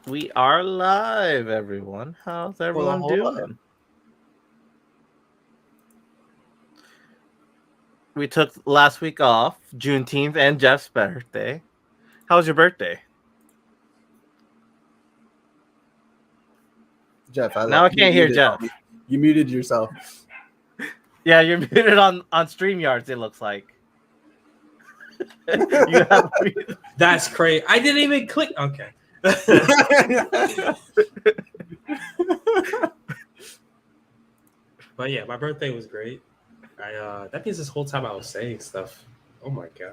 We are live, everyone. How's everyone Hold up. doing? We took last week off, Juneteenth and Jeff's birthday. How was your birthday? Jeff, Now I you can't hear muted Jeff. me. You muted yourself. Yeah, you're muted on StreamYards, it looks like. You have That's crazy. I didn't even click. Okay. But yeah, my birthday was great. That means this whole time I was saying stuff. Oh my gosh.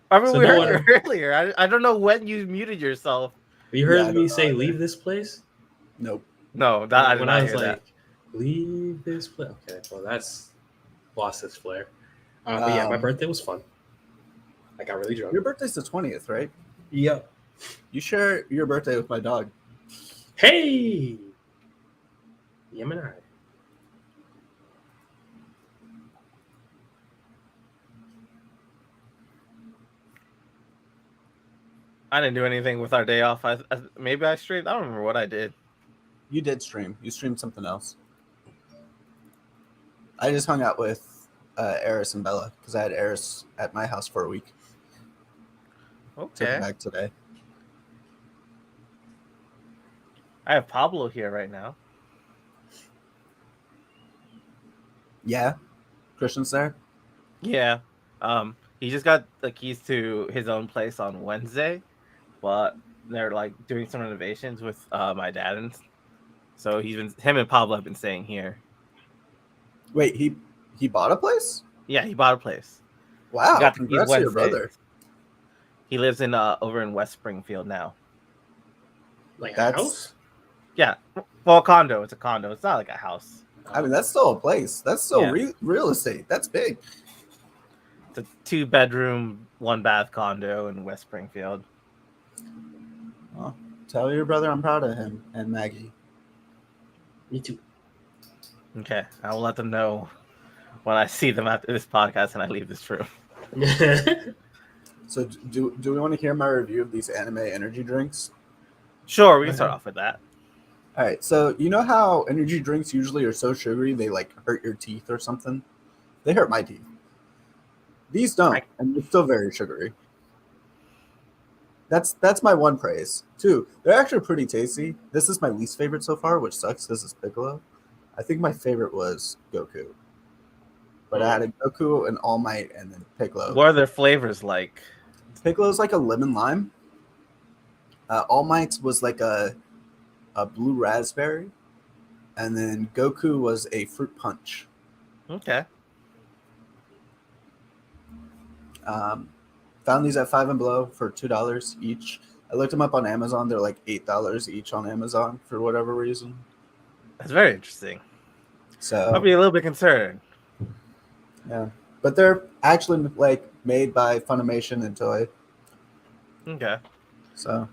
I mean, So we no heard you earlier. I don't know when you muted yourself. You heard I me don't say know. leave this place? Nope. No, I did When not I was hear like, that. leave this place. Okay, well that's lost its flair. But yeah, my birthday was fun. I got really drunk. Your birthday's the 20th, right? Yep. You share your birthday with my dog. Hey! Yemini. I didn't do anything with our day off. Maybe I streamed. I don't remember what I did. You did stream. You streamed something else. I just hung out with Eris and Bella because I had Eris at my house for a week. Took Okay. her back today. I have Pablo here right now. Yeah? Christian's there? Yeah. He just got the keys to his own place on Wednesday, but they're like doing some renovations with my dad, and so him and Pablo have been staying here. Wait, he bought a place? Yeah, he bought a place. Wow, He got the keys congrats to your Wednesday. brother. He lives in over in West Springfield now. Like a That's- house? Yeah, well, a condo. It's a condo. It's not like a house. I mean, that's still a place. That's still Yeah. real estate. That's big. It's a 2-bedroom, 1-bath condo in West Springfield. Well, tell your brother I'm proud of him and Maggie. Me too. Okay, I will let them know when I see them after this podcast and I leave this room. So do we want to hear my review of these anime energy drinks? Sure, we can start off with that. All right. So you know how energy drinks usually are so sugary they like hurt your teeth or something? They hurt my teeth. These don't, and they're still very sugary. That's my one praise. Two, they're actually pretty tasty. This is my least favorite so far, which sucks. This is Piccolo. I think my favorite was Goku. But I had a Goku, an All Might, and then Piccolo. What are their flavors like? Piccolo's like a lemon lime. All Might's was like a blue raspberry, and then Goku was a fruit punch. Okay. Found these at Five and Below for $2 each. I looked them up on Amazon. They're like $8 each on Amazon for whatever reason. That's very interesting. So I'll be a little bit concerned. yeah, but they're actually like made by Funimation and Toei. Okay. So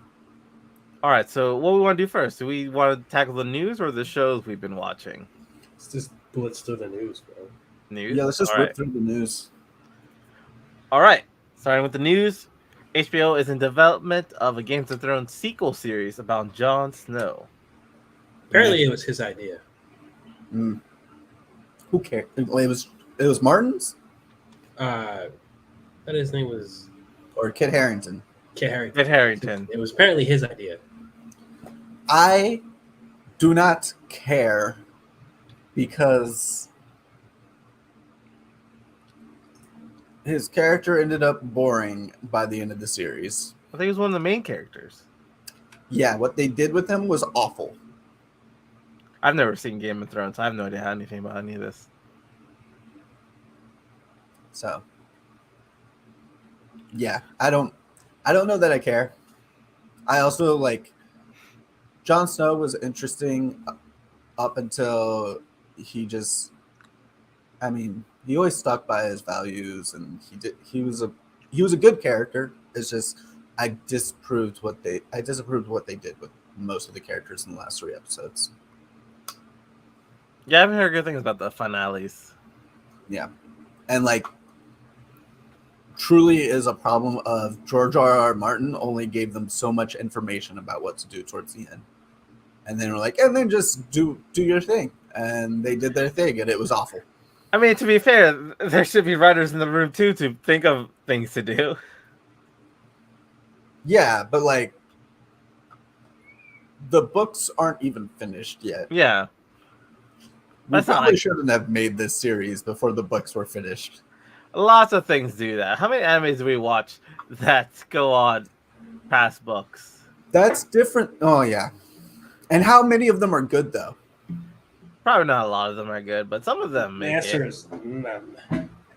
All right. So, what we want to do first? Do we want to tackle the news or the shows we've been watching? Let's just blitz through the news, bro. News. yeah, let's just All rip right. through the news. All right. Starting with the news, HBO is in development of a Game of Thrones sequel series about Jon Snow. Apparently, it was his idea. Mm. Who cares? It was Martin's But his name was or Kit Harington. Kit Harington. Kit Harington. It was apparently his idea. I do not care because his character ended up boring by the end of the series. I think he was one of the main characters. Yeah, what they did with him was awful. I've never seen Game of Thrones. I have no idea anything about any of this. So, yeah, I don't know that I care. I also like Jon Snow was interesting up until he just, I mean, he always stuck by his values, and he was a good character. It's just I disapproved what they did with most of the characters in the last 3 episodes. Yeah, I haven't heard good things about the finales. Yeah, and like truly is a problem of George R.R. Martin only gave them so much information about what to do towards the end. And then we're like, and then just do your thing. And they did their thing, and it was awful. I mean, to be fair, there should be writers in the room too to think of things to do. Yeah, but like the books aren't even finished yet. Yeah. We That's not probably like- shouldn't have made this series before the books were finished. Lots of things do that. How many animes do we watch that go on past books? That's different. Oh yeah. And how many of them are good though? Probably not a lot of them are good, but some of them The make answer it. is none.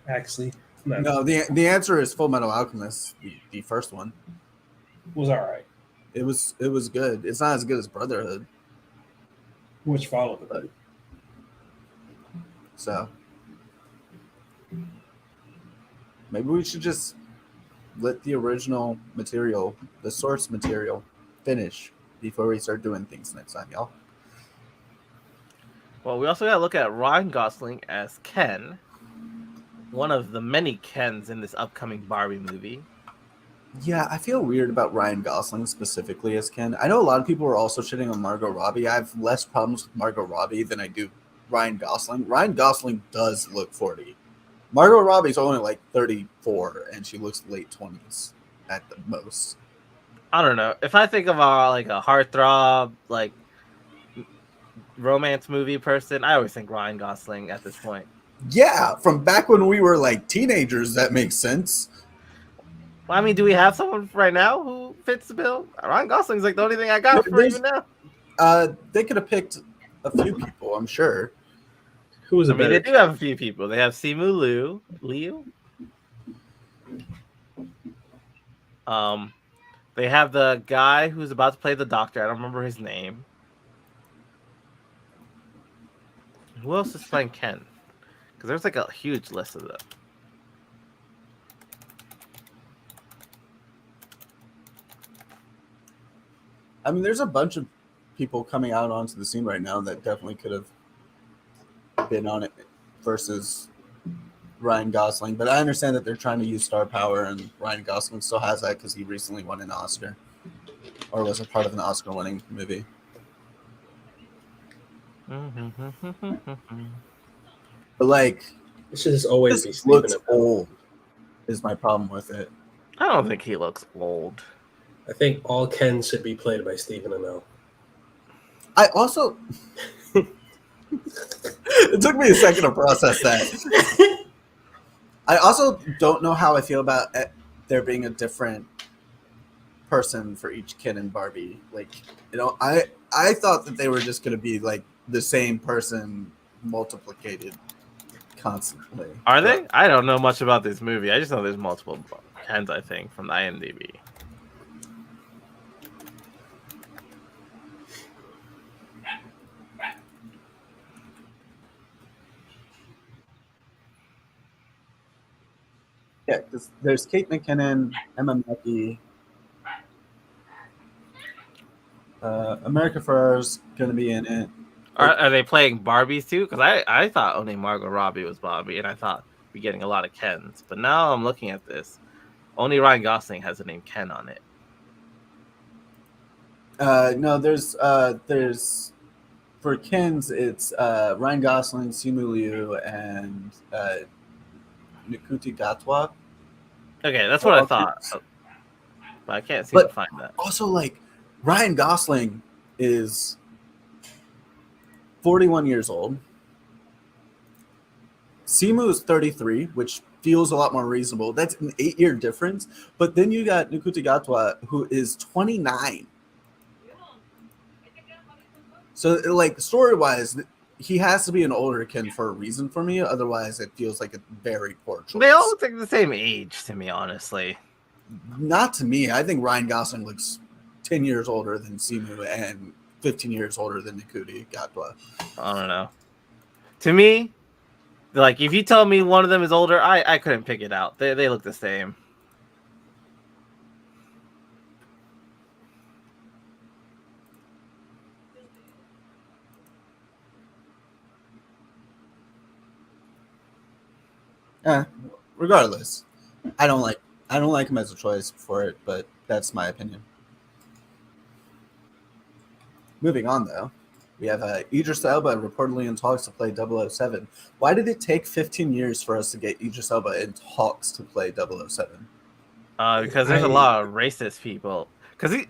Actually, none. No, the answer is Full Metal Alchemist, the first one. Was all right. It was good. It's not as good as Brotherhood. Which followed it. But, so maybe we should just let the original material, the source material, finish before we start doing things next time, y'all. Well, we also got to look at Ryan Gosling as Ken, one of the many Kens in this upcoming Barbie movie. Yeah, I feel weird about Ryan Gosling specifically as Ken. I know a lot of people are also shitting on Margot Robbie. I have less problems with Margot Robbie than I do Ryan Gosling. Ryan Gosling does look 40. Margot Robbie's only like 34, and she looks late 20s at the most. I don't know. If I think of like a heartthrob, like romance movie person, I always think Ryan Gosling at this point. Yeah, from back when we were like teenagers, that makes sense. Well, I mean, do we have someone right now who fits the bill? Ryan Gosling's like the only thing I got for There's- even now. They could have picked a few people, I'm sure. Who was I a mean, better? they do have a few people. They have Simu Liu. They have the guy who's about to play the doctor. I don't remember his name. Who else is playing Ken? Because there's like a huge list of them. I mean, there's a bunch of people coming out onto the scene right now that definitely could have been on it versus Ryan Gosling. But I understand that they're trying to use star power, and Ryan Gosling still has that because he recently won an Oscar or was a part of an Oscar-winning movie. But like, It should just always be this Stephen looks Amell. old. Is my problem with it. I don't think he looks old. I think all Ken should be played by Stephen Amell. I also. It took me a second to process that. I also don't know how I feel about there being a different person for each Ken and Barbie. Like, I thought that they were just going to be like the same person multiplicated constantly. Are they? I don't know much about this movie. I just know there's multiple Kens, I think, from the IMDb. Yeah, because there's Kate McKinnon, Emma Mackey, America Ferrer's going to be in it. Are they playing Barbies too? Because I thought only Margot Robbie was Barbie, and I thought we'd be getting a lot of Kens. But now I'm looking at this. Only Ryan Gosling has the name Ken on it. No, there's for Ken's, it's Ryan Gosling, Simu Liu, and Nikuti Gatwa. Okay, that's what I thought. But I can't seem to find that. Also, like, Ryan Gosling is 41 years old. Simu is 33, which feels a lot more reasonable. That's an 8-year difference. But then you got Nikuti Gatwa, who is 29. So, like, story-wise, he has to be an older Ken for a reason for me. Otherwise, it feels like a very poor choice. They all look like the same age to me, honestly. Not to me. I think Ryan Gosling looks 10 years older than Simu and 15 years older than Nikuti Gatwa. I don't know. To me, like, if you tell me one of them is older, I couldn't pick it out. They look the same. Regardless, I don't like him as a choice for it, but that's my opinion. Moving on, though, we have Idris Elba reportedly in talks to play 007. Why did it take 15 years for us to get Idris Elba in talks to play 007? Because there's a lot of racist people. Because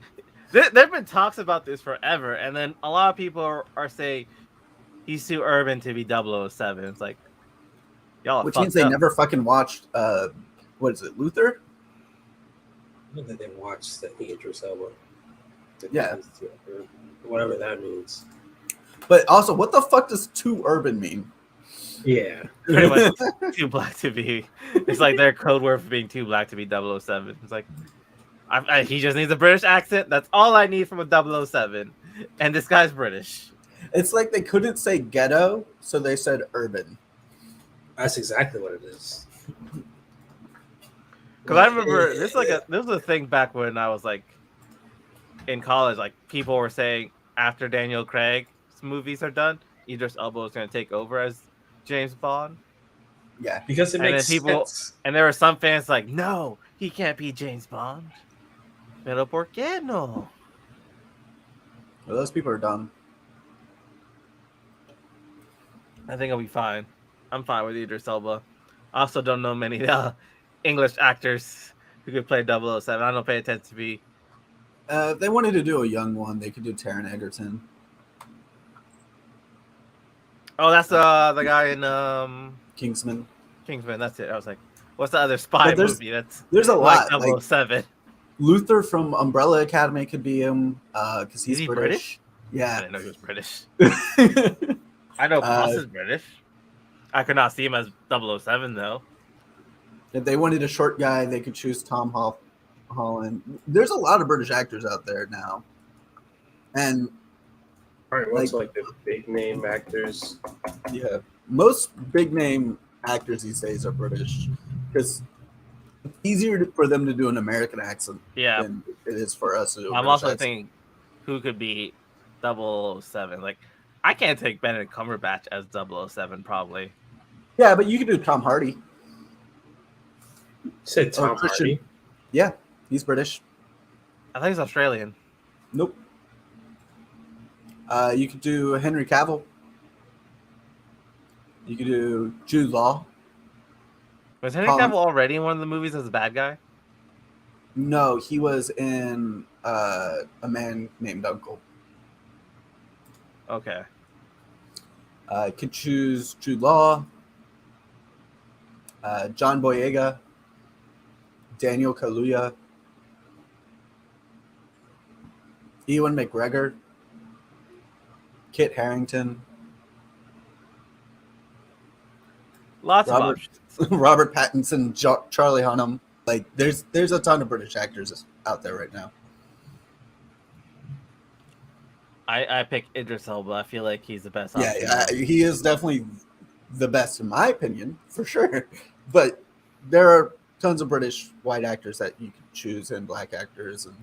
there've been talks about this forever, and then a lot of people are saying he's too urban to be 007. It's like, y'all Which fucked means they up. never fucking watched, what is it, Luther? I don't think they watched the Idris Elba. Yeah. Whatever that means. But also, what the fuck does too urban mean? Yeah. Pretty much too black to be. It's like their code word for being too black to be 007. It's like, he just needs a British accent. That's all I need from a 007. And this guy's British. It's like they couldn't say ghetto, so they said urban. That's exactly what it is. Because I remember this was a thing back when I was like in college. Like people were saying after Daniel Craig's movies are done, Idris Elba is going to take over as James Bond. Yeah, because it And makes then people- sense. And there were some fans like, no, he can't be James Bond. Pero por qué no? well, those people are dumb. I think I'll be fine. I'm fine with Idris Elba. I also don't know many English actors who could play 007. I don't pay attention to be. If they wanted to do a young one, they could do Taron Egerton. Oh, that's the guy in Kingsman. Kingsman. That's it. I was like, what's the other spy But there's- movie that's There's a like lot. Like 007? Luther from Umbrella Academy could be him because Is he's he British. British? I Yeah. didn't know he was British. I know Boss is British. I could not see him as 007 though. If they wanted a short guy, they could choose Tom Holland. There's a lot of British actors out there now, and All right, what's like the big name actors? yeah, most big name actors these days are British because it's easier for them to do an American accent Yeah, than it is for us to do. I'm also thinking who could be 007. Like, I can't take Benedict Cumberbatch as 007 probably. Yeah, but you could do Tom Hardy. You said Tom Christian. Hardy. Yeah, he's British. I think he's Australian. Nope. You could do Henry Cavill. You could do Jude Law. Was Henry Colin- Cavill already in one of the movies as a bad guy? No, he was in A Man Named Uncle. Okay. Could choose Jude Law, John Boyega, Daniel Kaluuya, Ewan McGregor, Kit Harington, Lots of Robert- options. Robert Pattinson, Charlie Hunnam. Like, there's a ton of British actors out there right now. I pick Idris Elba. I feel like he's the best Yeah, option. he is definitely the best in my opinion, for sure. But there are tons of British white actors that you could choose and black actors. And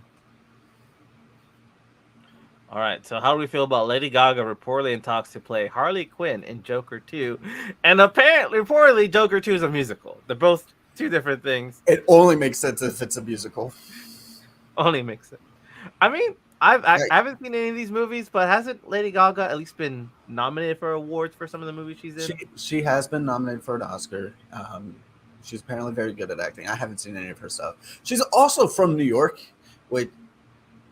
All right. So how do we feel about Lady Gaga reportedly in talks to play Harley Quinn in Joker 2? And apparently, reportedly, Joker 2 is a musical. They're both two different things. it only makes sense if it's a musical. Only makes sense. I mean, I haven't seen any of these movies, but hasn't Lady Gaga at least been nominated for awards for some of the movies she's in? She has been nominated for an Oscar. She's apparently very good at acting. I haven't seen any of her stuff. She's also from New York,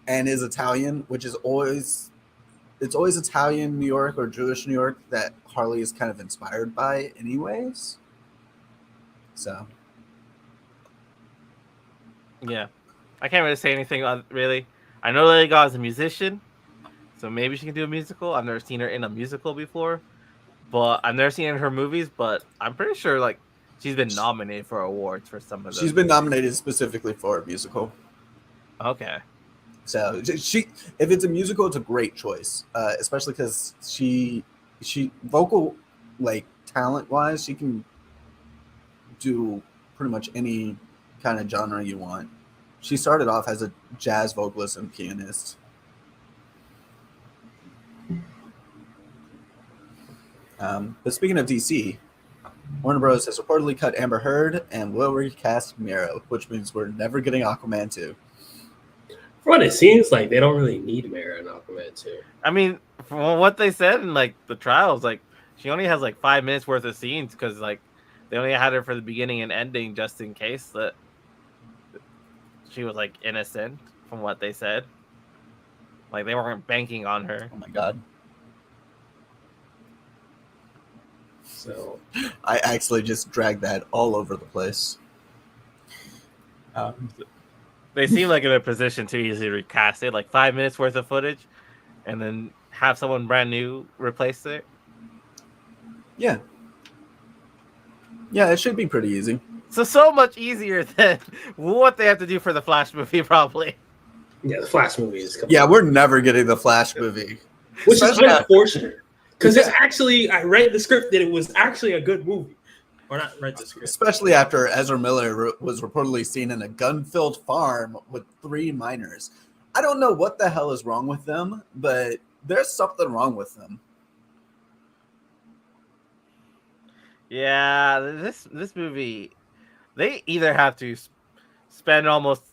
and is Italian, which is always Italian New York or Jewish New York that Harley is kind of inspired by, anyways. So Yeah. I can't really say anything really. I know Lady Gaga's a musician, so maybe she can do a musical. I've never seen her in a musical before, but I've never seen her in her movies, but I'm pretty sure like she's been nominated for awards for some of them. she's been nominated specifically for a musical. Okay. So she, if it's a musical, it's a great choice, especially because she vocal, like, talent wise, she can do pretty much any kind of genre you want. She started off as a jazz vocalist and pianist. But speaking of DC, Warner Bros. Has reportedly cut Amber Heard and will recast Miro, which means we're never getting Aquaman 2. For what it seems like, they don't really need Mara and Aquaman too. I mean, from what they said in like the trials, like she only has like 5 minutes worth of scenes because like they only had her for the beginning and ending just in case that she was like innocent from what they said. Like they weren't banking on her. Oh my god. So I actually just dragged that all over the place. They seem like in a position to easily recast it, like 5 minutes worth of footage, and then have someone brand new replace it. Yeah. Yeah, it should be pretty easy. So much easier than what they have to do for the Flash movie, probably. yeah, the Flash movie is coming. Yeah, we're never getting the Flash movie. Which is Especially unfortunate. Because it's actually, I read the script that it was actually a good movie. Or not read the script. Especially after Ezra Miller was reportedly seen in a gun-filled farm with 3 minors. I don't know what the hell is wrong with them, but there's something wrong with them. Yeah, this movie, they either have to spend almost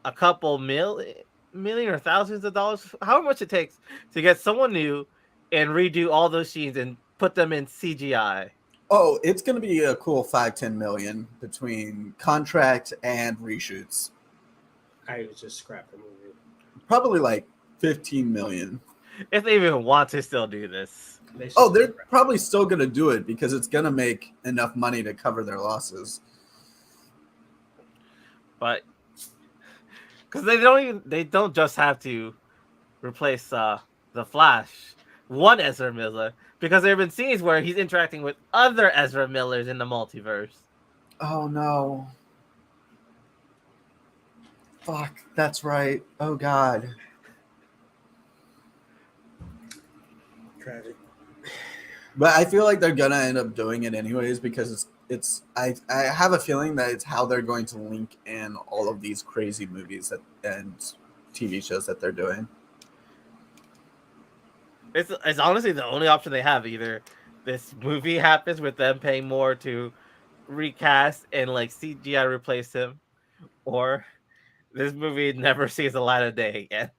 a couple million or thousands of dollars, however much it takes to get someone new and redo all those scenes and put them in CGI. Oh, it's going to be a cool 5-10 million between contract and reshoots. I would just scrap the movie. Probably like 15 million. If they even want to still do this. Oh, they're probably still going to do it because it's going to make enough money to cover their losses. But because they don't just have to replace the Flash, one Ezra Miller, because there have been scenes where he's interacting with other Ezra Millers in the multiverse. Oh no. Fuck, that's right. Oh god. Tragic. But I feel like they're gonna end up doing it anyways because I have a feeling that it's how they're going to link in all of these crazy movies and TV shows that they're doing. It's honestly the only option they have. Either this movie happens with them paying more to recast and like CGI replace him, or this movie never sees the light of day again.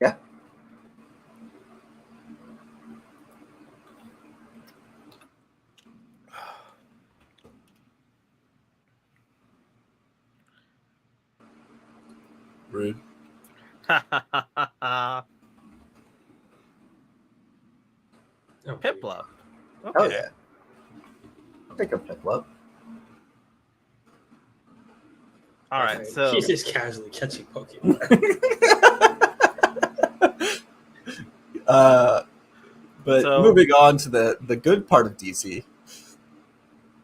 Yeah. Rude. Piplup. Okay. Oh yeah. I'll take a Piplup. All right, so He's just casually catching Pokemon. But So- moving on to the good part of DC.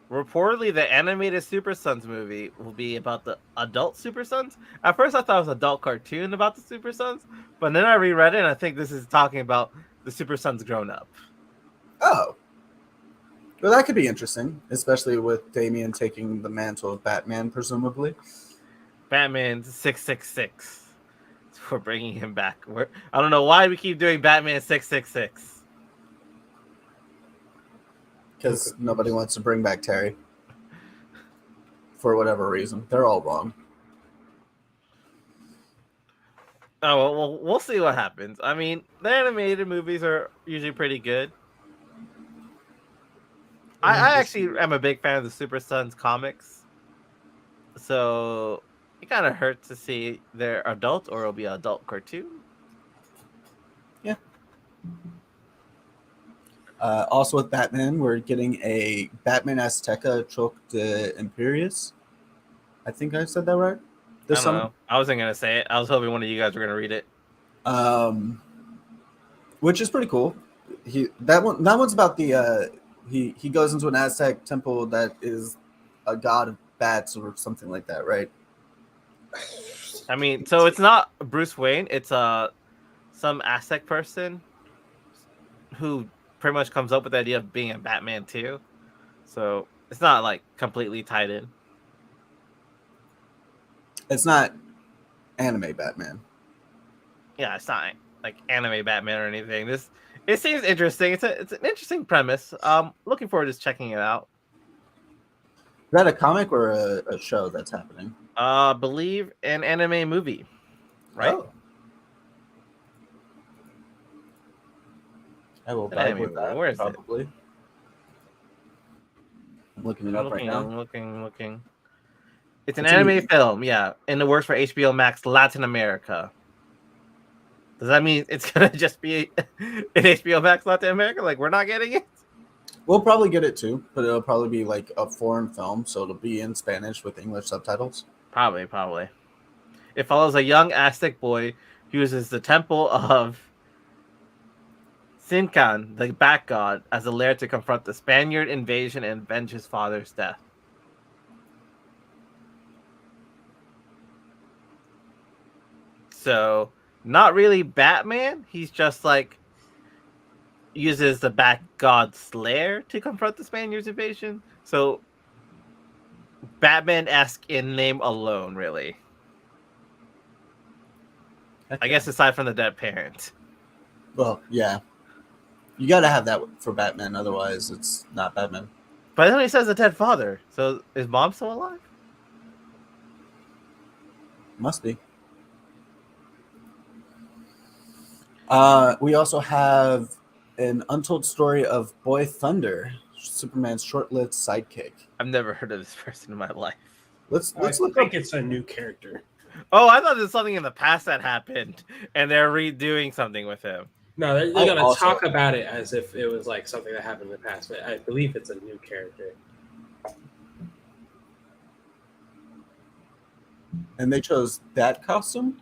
reportedly the animated Super Sons movie will be about the adult Super Sons. At first I thought it was an adult cartoon about the Super Sons, but then I reread it and I think this is talking about the Super Sons grown up. Oh. Well, that could be interesting, especially with Damian taking the mantle of Batman, presumably. Batman 666. We're bringing him back. I don't know why we keep doing Batman 666. Because nobody wants to bring back Terry. For whatever reason. They're all wrong. Oh, well, we'll see what happens. I mean, the animated movies are usually pretty good. I actually am a big fan of the Super Sons comics. So it kind of hurts to see they're adult or it'll be an adult cartoon. Also with Batman, we're getting a Batman Azteca Choc de Imperius. I think I said that right. I don't know. I wasn't going to say it. I was hoping one of you guys were going to read it. Which is pretty cool. That one's about the he goes into an Aztec temple that is a god of bats or something like that, right? I mean, so it's not Bruce Wayne. It's some Aztec person who pretty much comes up with the idea of being a Batman too. So it's not like completely tied in. It's not anime Batman. Yeah, it's not like anime Batman or anything. This It seems interesting. It's an interesting premise. Looking forward to checking it out. Is that a comic or a show that's happening? Believe an anime movie, right? Oh. I will An vibe anime with movie. that, Where is it? probably. I'm looking it up right now. Looking. It's an It's a new anime thing. film, yeah, and it works for HBO Max Latin America. Does that mean it's gonna just be an HBO Max Latin America? Like we're not getting it? We'll probably get it too, but it'll probably be like a foreign film, so it'll be in Spanish with English subtitles. Probably. It follows a young Aztec boy who uses the temple of Sincan, the bat god, as a lair to confront the Spaniard invasion and avenge his father's death. So, not really Batman. He's just like uses the bat god's lair to confront the Spaniards invasion. So, Batman-esque in name alone, really. I guess aside from the dead parent. Well, yeah. You got to have that for Batman, otherwise it's not Batman. But then he says the dead father. So is mom still alive? Must be. We also have an untold story of Boy Thunder, Superman's short-lived sidekick. I've never heard of this person in my life. Let's I look think up. it's a new character. Oh, I thought there's something in the past that happened, and they're redoing something with him. No, they're I gonna also- talk about it as if it was like something that happened in the past, but I believe it's a new character. And they chose that costume.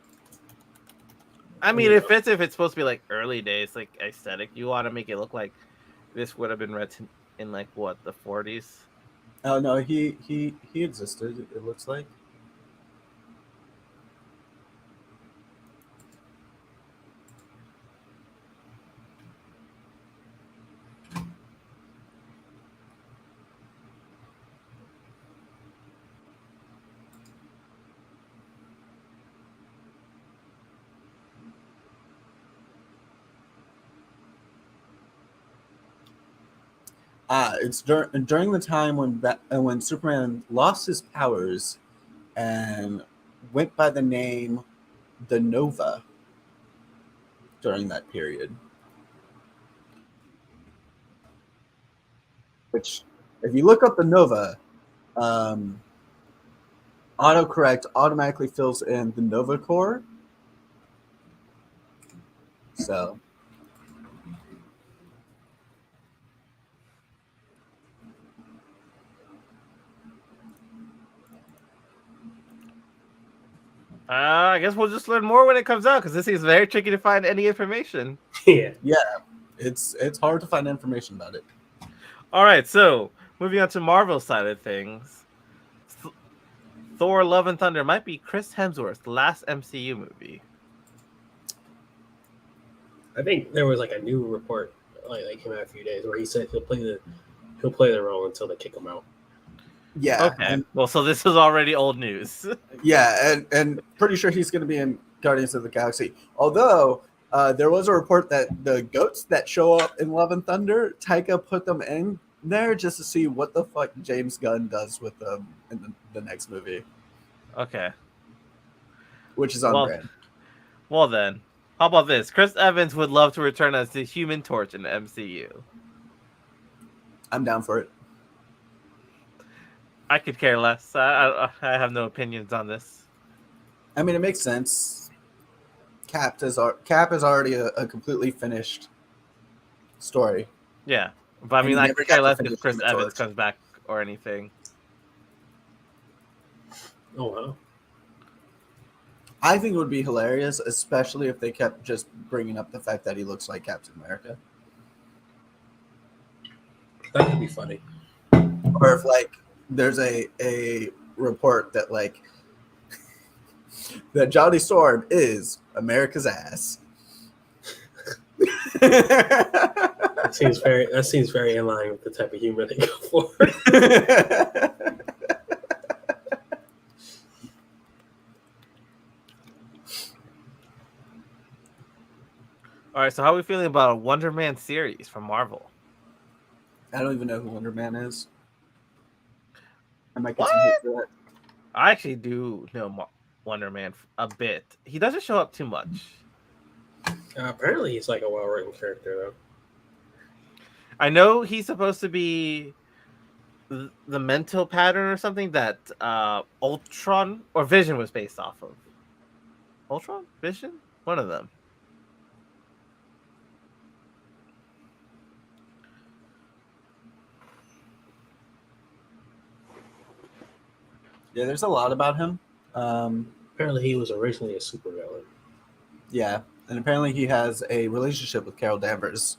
I mean, it fits if it's supposed to be like early days, like aesthetic. You want to make it look like this would have been written in like what, the 40s? Oh no, he existed. It looks like. It's during the time when Superman lost his powers and went by the name the Nova during that period. Which, if you look up the Nova, autocorrect automatically fills in the Nova Corps. So. I guess we'll just learn more when it comes out because this seems very tricky to find any information. Yeah. It's hard to find information about it. All right, so moving on to Marvel side of things, Thor: Love and Thunder might be Chris Hemsworth's last MCU movie. I think there was like a new report like came out a few days where he said he'll play the role until they kick him out. Yeah. Okay. Well, so this is already old news. Yeah, and pretty sure he's going to be in Guardians of the Galaxy. Although there was a report that the goats that show up in Love and Thunder, Taika put them in there just to see what the fuck James Gunn does with them in the next movie, Okay. which is on brand. Well then, how about this? Chris Evans would love to return as the Human Torch in the MCU. I'm down for it. I could care less. I have no opinions on this. I mean, it makes sense. Cap is already a completely finished story. Yeah, but I And mean, he I never could care got to less finish if Chris Human Evans Torch. comes back or anything. Oh wow. I think it would be hilarious, especially if they kept just bringing up the fact that he looks like Captain America. That could be funny. Or if like there's a report that like that Johnny Storm is America's ass. That seems very in line with the type of humor they go for. All right, so how are we feeling about a Wonder Man series from Marvel? I don't even know who Wonder Man is. I might get What? some hate for that. I actually do know Wonder Man a bit. He doesn't show up too much. Apparently, he's like a well-written character, though. I know he's supposed to be the mental pattern or something that Ultron or Vision was based off of. Ultron? Vision? One of them. Yeah, there's a lot about him. Apparently, he was originally a supervillain. Yeah, and apparently he has a relationship with Carol Danvers.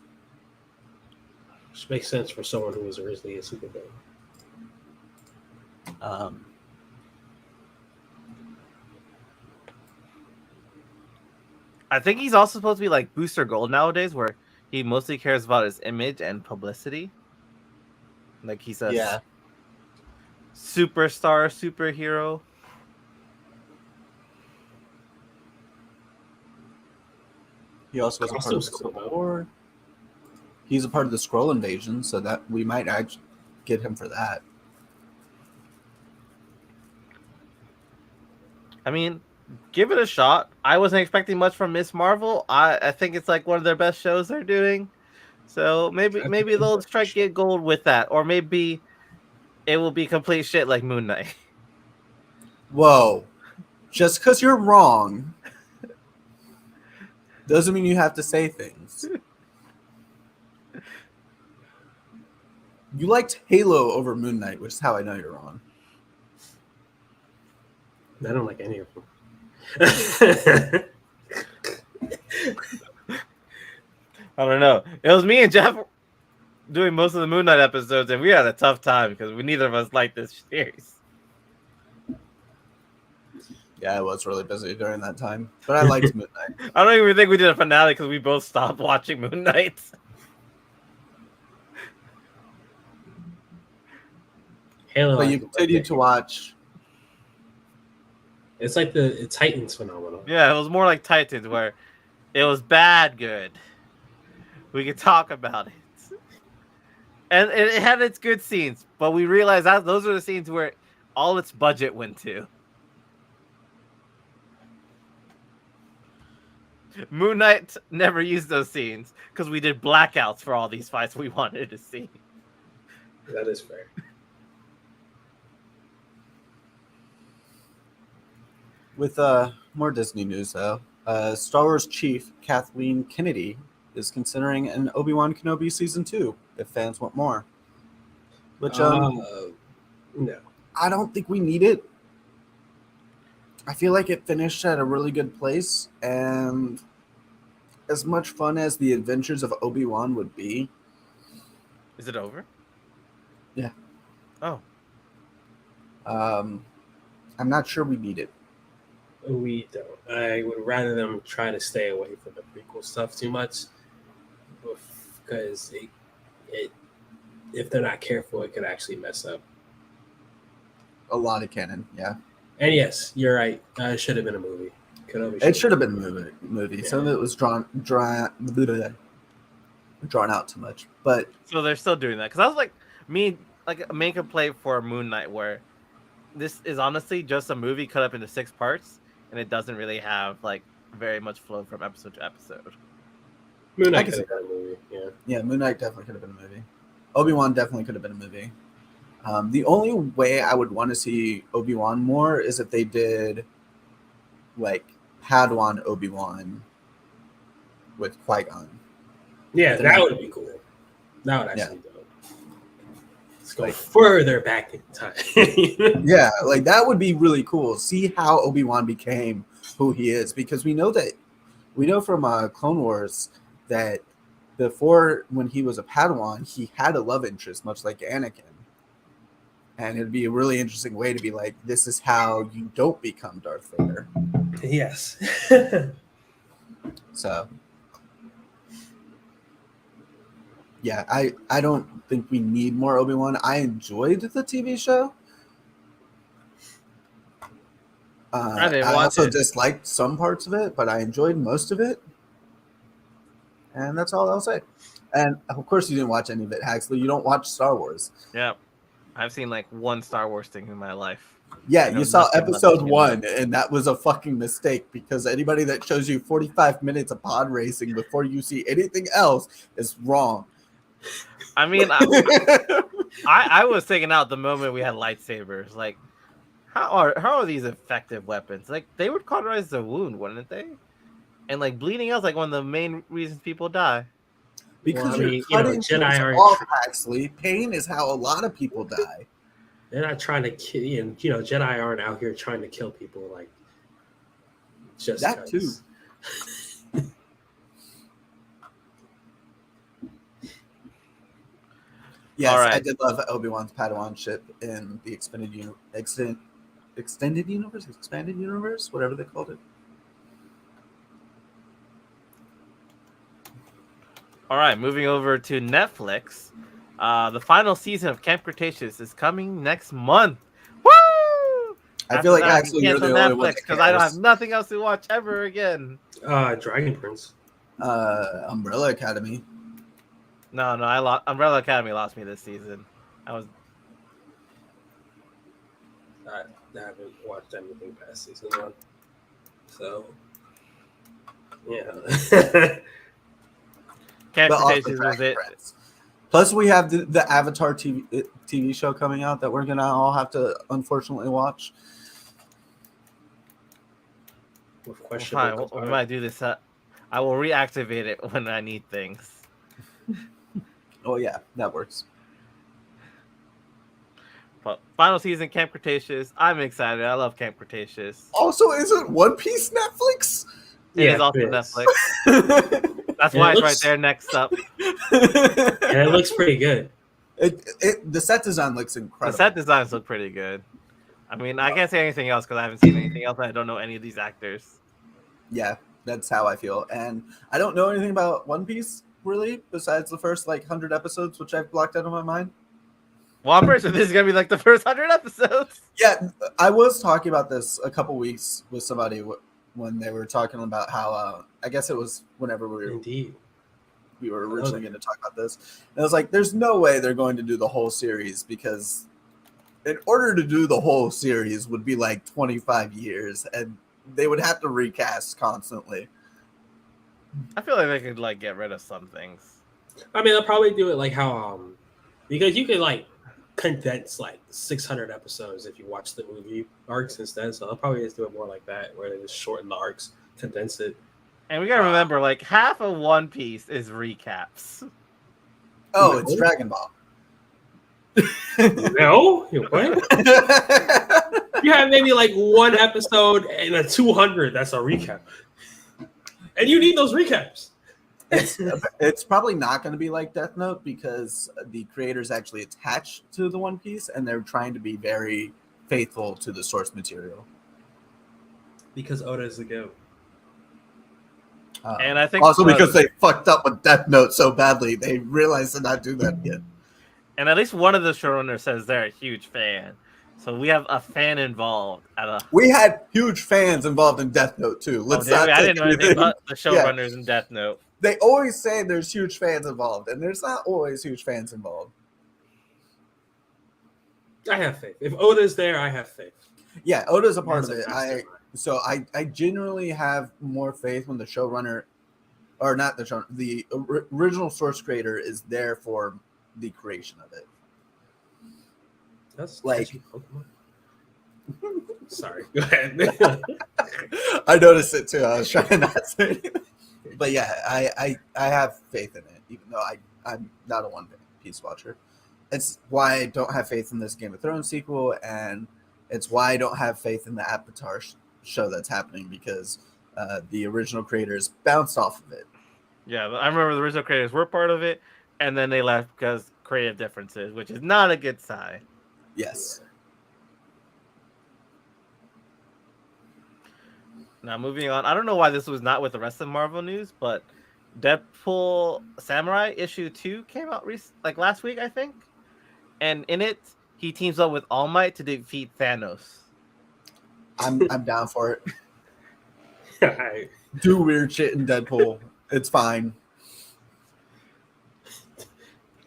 Which makes sense for someone who was originally a supervillain. I think he's also supposed to be like Booster Gold nowadays, where he mostly cares about his image and publicity. Like he's a superstar superhero. He also was a part of the Civil War. He's a part of the Skrull invasion, so that we might actually get him for that. I mean, give it a shot. I wasn't expecting much from Miss Marvel. I think it's like one of their best shows they're doing. So maybe they'll strike Get Gold with that, or maybe it will be complete shit like Moon Knight. Whoa. Just because you're wrong doesn't mean you have to say things. You liked Halo over Moon Knight, which is how I know you're wrong. I don't like any of them. I don't know. It was me and Jeff doing most of the Moon Knight episodes, and we had a tough time because neither of us liked this series. Yeah, I was really busy during that time, but I liked Moon Knight. I don't even think we did a finale because we both stopped watching Moon Knight. Halo, But you continued to watch. It's like the Titans phenomenon. Yeah, it was more like Titans, where it was bad good. We could talk about it. And it had its good scenes, but we realized that those are the scenes where all its budget went to. Moon Knight never used those scenes because we did blackouts for all these fights we wanted to see. That is fair. With more Disney news, though, Star Wars chief Kathleen Kennedy is considering an Obi-Wan Kenobi season 2 if fans want more. Which No. I don't think we need it. I feel like it finished at a really good place, and as much fun as the adventures of Obi-Wan would be. Is it over? Yeah. Oh. I'm not sure we need it. We don't. I would rather them try to stay away from the prequel stuff too much, because it if they're not careful, it could actually mess up. A lot of canon, yeah. And yes, you're right. It should have been a movie. It should have been a movie. Yeah. Some of it was drawn out too much. But so they're still doing that because I was like, a main complaint for Moon Knight where this is honestly just a movie cut up into 6 parts, and it doesn't really have like very much flow from episode to episode. Moon Knight could have been a movie, yeah. Yeah, Moon Knight definitely could have been a movie. Obi-Wan definitely could have been a movie. The only way I would want to see Obi-Wan more is if they did like Padawan Obi-Wan with Qui-Gon. Yeah, that would be cool. That would actually be dope. Let's go further back in time. Yeah, like that would be really cool. See how Obi-Wan became who he is, because we know from Clone Wars that before, when he was a Padawan, he had a love interest, much like Anakin. And it'd be a really interesting way to be like, this is how you don't become Darth Vader. Yes. So, yeah, I don't think we need more Obi-Wan. I enjoyed the TV show. I also disliked some parts of it, but I enjoyed most of it. And that's all I'll say. And of course, you didn't watch any of it, Haxley. You don't watch Star Wars. Yeah, I've seen like one Star Wars thing in my life. Yeah, I know you saw nothing about episode the 1, and that was a fucking mistake because anybody that shows you 45 minutes of pod racing before you see anything else is wrong. I mean, I was taken out the moment we had lightsabers. Like, how are these effective weapons? Like, they would cauterize the wound, wouldn't they? And like bleeding out is like one of the main reasons people die. Because Well, I mean, you're you know, cutting Jedi things aren't off, Huxley. Pain is how a lot of people die. They're not trying to kill, and you know, Jedi aren't out here trying to kill people like just That 'cause. Yes, All right. I did love Obi-Wan's Padawan ship in the extended universe, expanded universe, whatever they called it. All right, moving over to Netflix. The final season of Camp Cretaceous is coming next month. Woo! I feel like After that, actually you're the cancel only one Netflix because I don't have that nothing else to watch ever again. Dragon Prince. cares. Umbrella Academy. No, Umbrella Academy lost me this season. I haven't watched anything past season 1, so yeah. Camp But also Cretaceous was Dragon it. Prince. Plus, we have the Avatar TV show coming out that we're gonna all have to unfortunately watch. With Well, questionable fine, we might do this. I will reactivate it when I need things. Oh yeah, that works. But final season Camp Cretaceous. I'm excited. I love Camp Cretaceous. Also, isn't One Piece Netflix? It is also it is. Netflix. That's And why it it's right looks- there next up. And it looks pretty good. The set design looks The incredible. set designs look pretty good. I mean, I can't say anything else because I haven't seen anything else. And I don't know any of these actors. Yeah, that's how I feel. And I don't know anything about One Piece really, besides the first 100 episodes, which I've blocked out of my mind. Well, I'm pretty sure this is gonna be like the first 100 episodes. Yeah, I was talking about this a couple weeks with somebody when they were talking about how I guess it was whenever Indeed. we were originally going to talk about this. And I was like, there's no way they're going to do the whole series because in order to do the whole series would be like 25 years and they would have to recast constantly. I feel like they could get rid of some things. I mean, they'll probably do it like how because you could condense 600 episodes if you watch the movie arcs instead. So they'll probably just do it more like that, where they just shorten the arcs, condense it. And we gotta remember, half of One Piece is recaps. Oh, it's Dragon Ball. No, what? You have maybe one episode and a 200. That's a recap, and you need those recaps. It's probably not going to be like Death Note because the creators actually attached to the One Piece and they're trying to be very faithful to the source material. Because Oda is the goat. And I think also because they fucked up with Death Note so badly, they realized to not do that again. And at least one of the showrunners says they're a huge fan. So we have a fan involved We had huge fans involved in Death Note too. I didn't know anything about the showrunners in Death Note. They always say there's huge fans involved, and there's not always huge fans involved. I have faith. If Oda's there, I have faith. Yeah, Oda's a part He's of it. mastermind. I genuinely have more faith when the showrunner, or not the showrunner, the original source creator is there for the creation of it. That's Like- Pokemon. Sorry, go ahead. I noticed it too. I was trying not to say anything. But yeah, I have faith in it, even though I'm not a One Piece watcher. It's why I don't have faith in this Game of Thrones sequel, and it's why I don't have faith in the Avatar show that's happening because the original creators bounced off of it. Yeah, I remember the original creators were part of it, and then they left because creative differences, which is not a good sign. Yes. Now moving on, I don't know why this was not with the rest of Marvel news, but Deadpool Samurai issue 2 came out last week, I think, and in it he teams up with All Might to defeat Thanos. I'm down for it. I- Do weird shit in Deadpool. It's fine.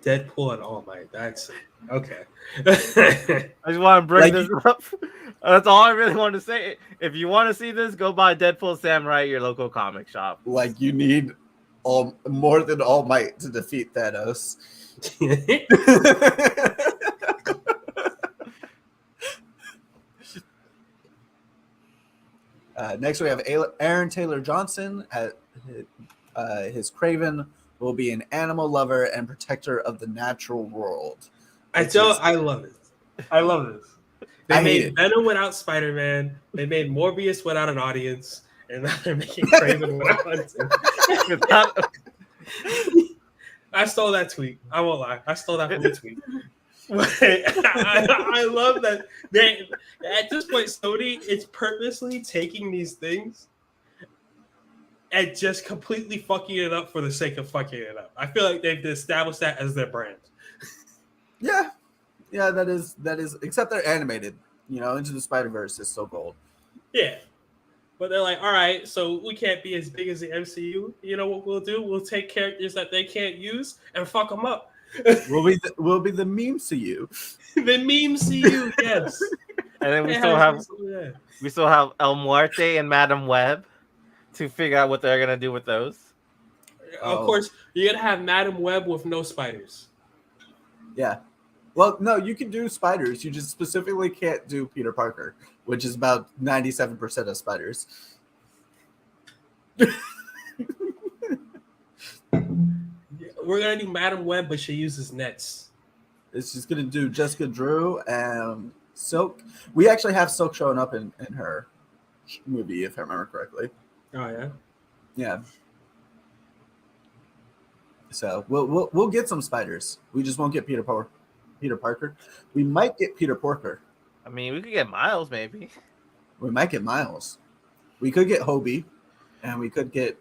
Deadpool and All Might. That's okay. I just want to bring Like- this up. That's all I really want to say. If you want to see this, go buy Deadpool Samurai at your local comic shop. Like you need more than All Might to defeat Thanos. Next, we have Aaron Taylor Johnson. His Kraven will be an animal lover and protector of the natural world. I love it. I love this. They I hate made it. Venom without Spider-Man. They made Morbius without an audience, and now they're making Kraven without Hunter. I stole that tweet. I won't lie. I stole that from the tweet. I love that they at this point Sony is purposely taking these things and just completely fucking it up for the sake of fucking it up. I feel like they've established that as their brand. Yeah, that is. Except they're animated. You know, Into the Spider-Verse is so gold. Yeah. But they're like, all right, so we can't be as big as the MCU. You know what we'll do? We'll take characters that they can't use and fuck them up. We'll be the memes to you. The memes to you, yes. And then It has we still have El Muerte and Madam Web to figure out what they're gonna do with those. Of course, you're gonna have Madam Web with no spiders. Yeah. Well, no, you can do spiders. You just specifically can't do Peter Parker, which is about 97% of spiders. We're gonna do Madam Web, but she uses nets. It's just gonna do Jessica Drew and Silk. We actually have Silk showing up in her movie, if I remember correctly. Oh yeah. Yeah. So we'll get some spiders. We just won't get Peter Parker. We might get Peter Porker. I mean, we could get Miles maybe. We might get Miles. We could get Hobie, and we could get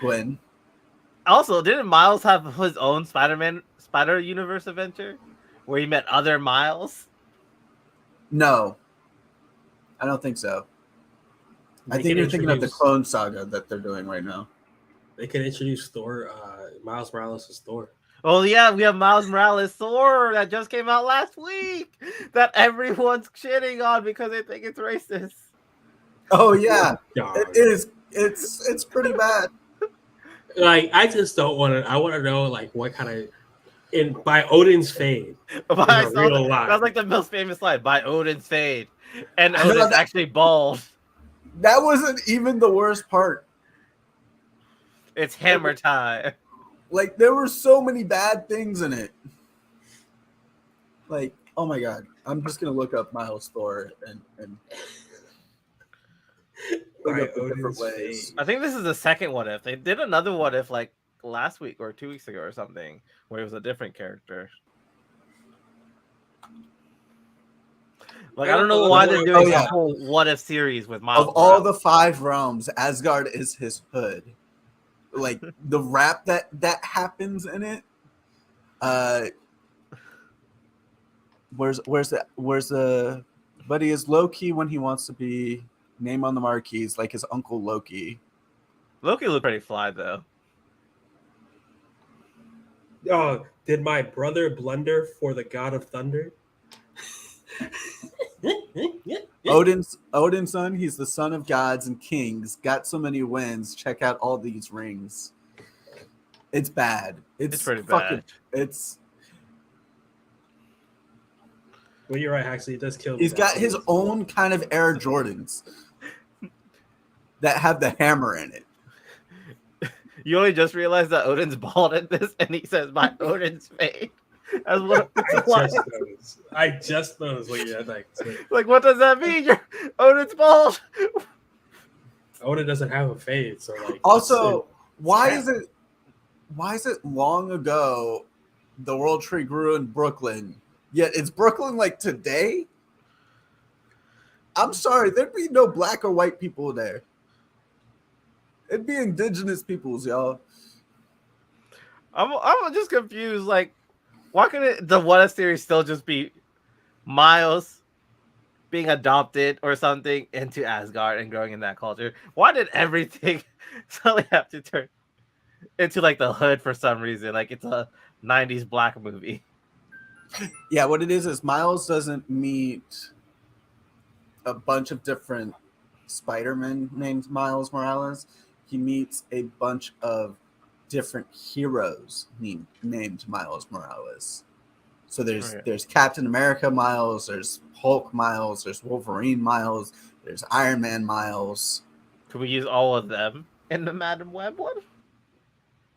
Gwen. Also, didn't Miles have his own Spider Universe adventure where he met other Miles? No, I don't think so. I think you're thinking of the Clone Saga that they're doing right now. They could introduce Thor, Miles Morales as Thor. Oh yeah, we have Miles Morales Thor that just came out last week that everyone's shitting on because they think it's racist. Oh yeah, God. it is. It's pretty bad. Like I just don't want to. I want to know like what kind of by Odin's fade. That's real life. like the most famous line by Odin's fade, and I know Odin's that- actually bald. That wasn't even the worst part. It's hammer time. Like there were so many bad things in it. Like, oh my god, I'm just gonna look up Miles Thor and look By up the different Odin's ways. fade. I think this is the second what if. They did another what if like last week or 2 weeks ago or something where it was a different character. Like I don't know why they're doing a whole what if series with Miles. Of all the 5 realms, Asgard is his hood. Like the rap that happens in it. Where's the buddy is Loki when he wants to be name on the marquees like his uncle Loki. Loki looked pretty fly though. Oh, did my brother blunder for the God of Thunder? Odin's son, he's the son of gods and kings, got so many wins, check out all these rings. It's bad. It's pretty fucking, bad. It's Well, you're right. Actually, it does kill. he's got his own kind of Air Jordans that have the hammer in it. You only just realized that Odin's bald in this, and he says by Odin's fade. That's what I just noticed what you had like. What does that mean? Odin's bald. Odin doesn't have a fade, so like. Also, why is it long ago the World Tree grew in Brooklyn? Yet it's Brooklyn like today? I'm sorry, there'd be no black or white people there. It'd be indigenous peoples, y'all. I'm just confused. Like, why couldn't the What If series still just be Miles being adopted or something into Asgard and growing in that culture? Why did everything suddenly have to turn into like the hood for some reason? Like it's a '90s black movie. Yeah, what it is Miles doesn't meet a bunch of different Spider-Man named Miles Morales. He meets a bunch of different heroes named Miles Morales. So there's Captain America Miles, there's Hulk Miles, there's Wolverine Miles, there's Iron Man Miles. Could we use all of them in the Madam Web one?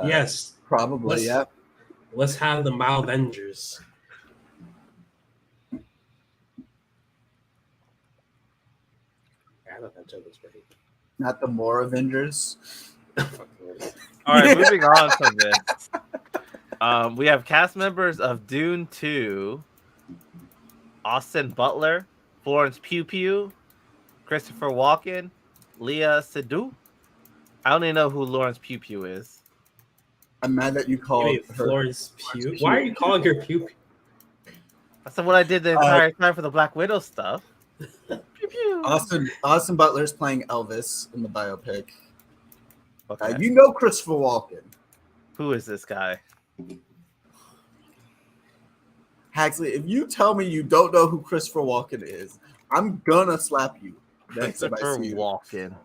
Yes, Probably, yeah. Let's have the Malvengers. I thought that joke was great. Not the more Avengers. All right, moving on from this. We have cast members of Dune 2, Austin Butler, Florence Pugh Pugh, Christopher Walken, Leah Seydoux. I don't even know who Florence Pugh Pugh is. I'm mad that you called Wait, her Florence Pugh. Why are you calling her Pugh Pugh? That's what I did the entire time for the Black Widow stuff. Pew pew. Austin Butler's playing Elvis in the biopic. Okay. You know Christopher Walken. Who is this guy? Huxley, if you tell me you don't know who Christopher Walken is, I'm gonna slap you next time I Christopher see you. Walken.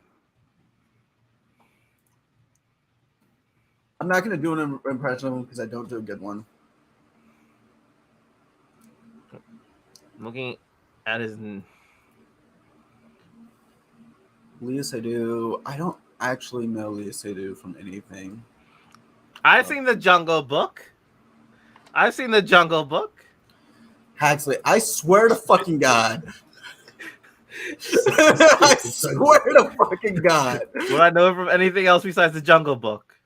I'm not gonna do an impression of him because I don't do a good one. Looking at his. Leah Seydoux. I don't actually know Leah Seydoux from anything. I've seen the Jungle Book. Huxley, I swear to fucking God. I swear to fucking God. Would I know from anything else besides the Jungle Book?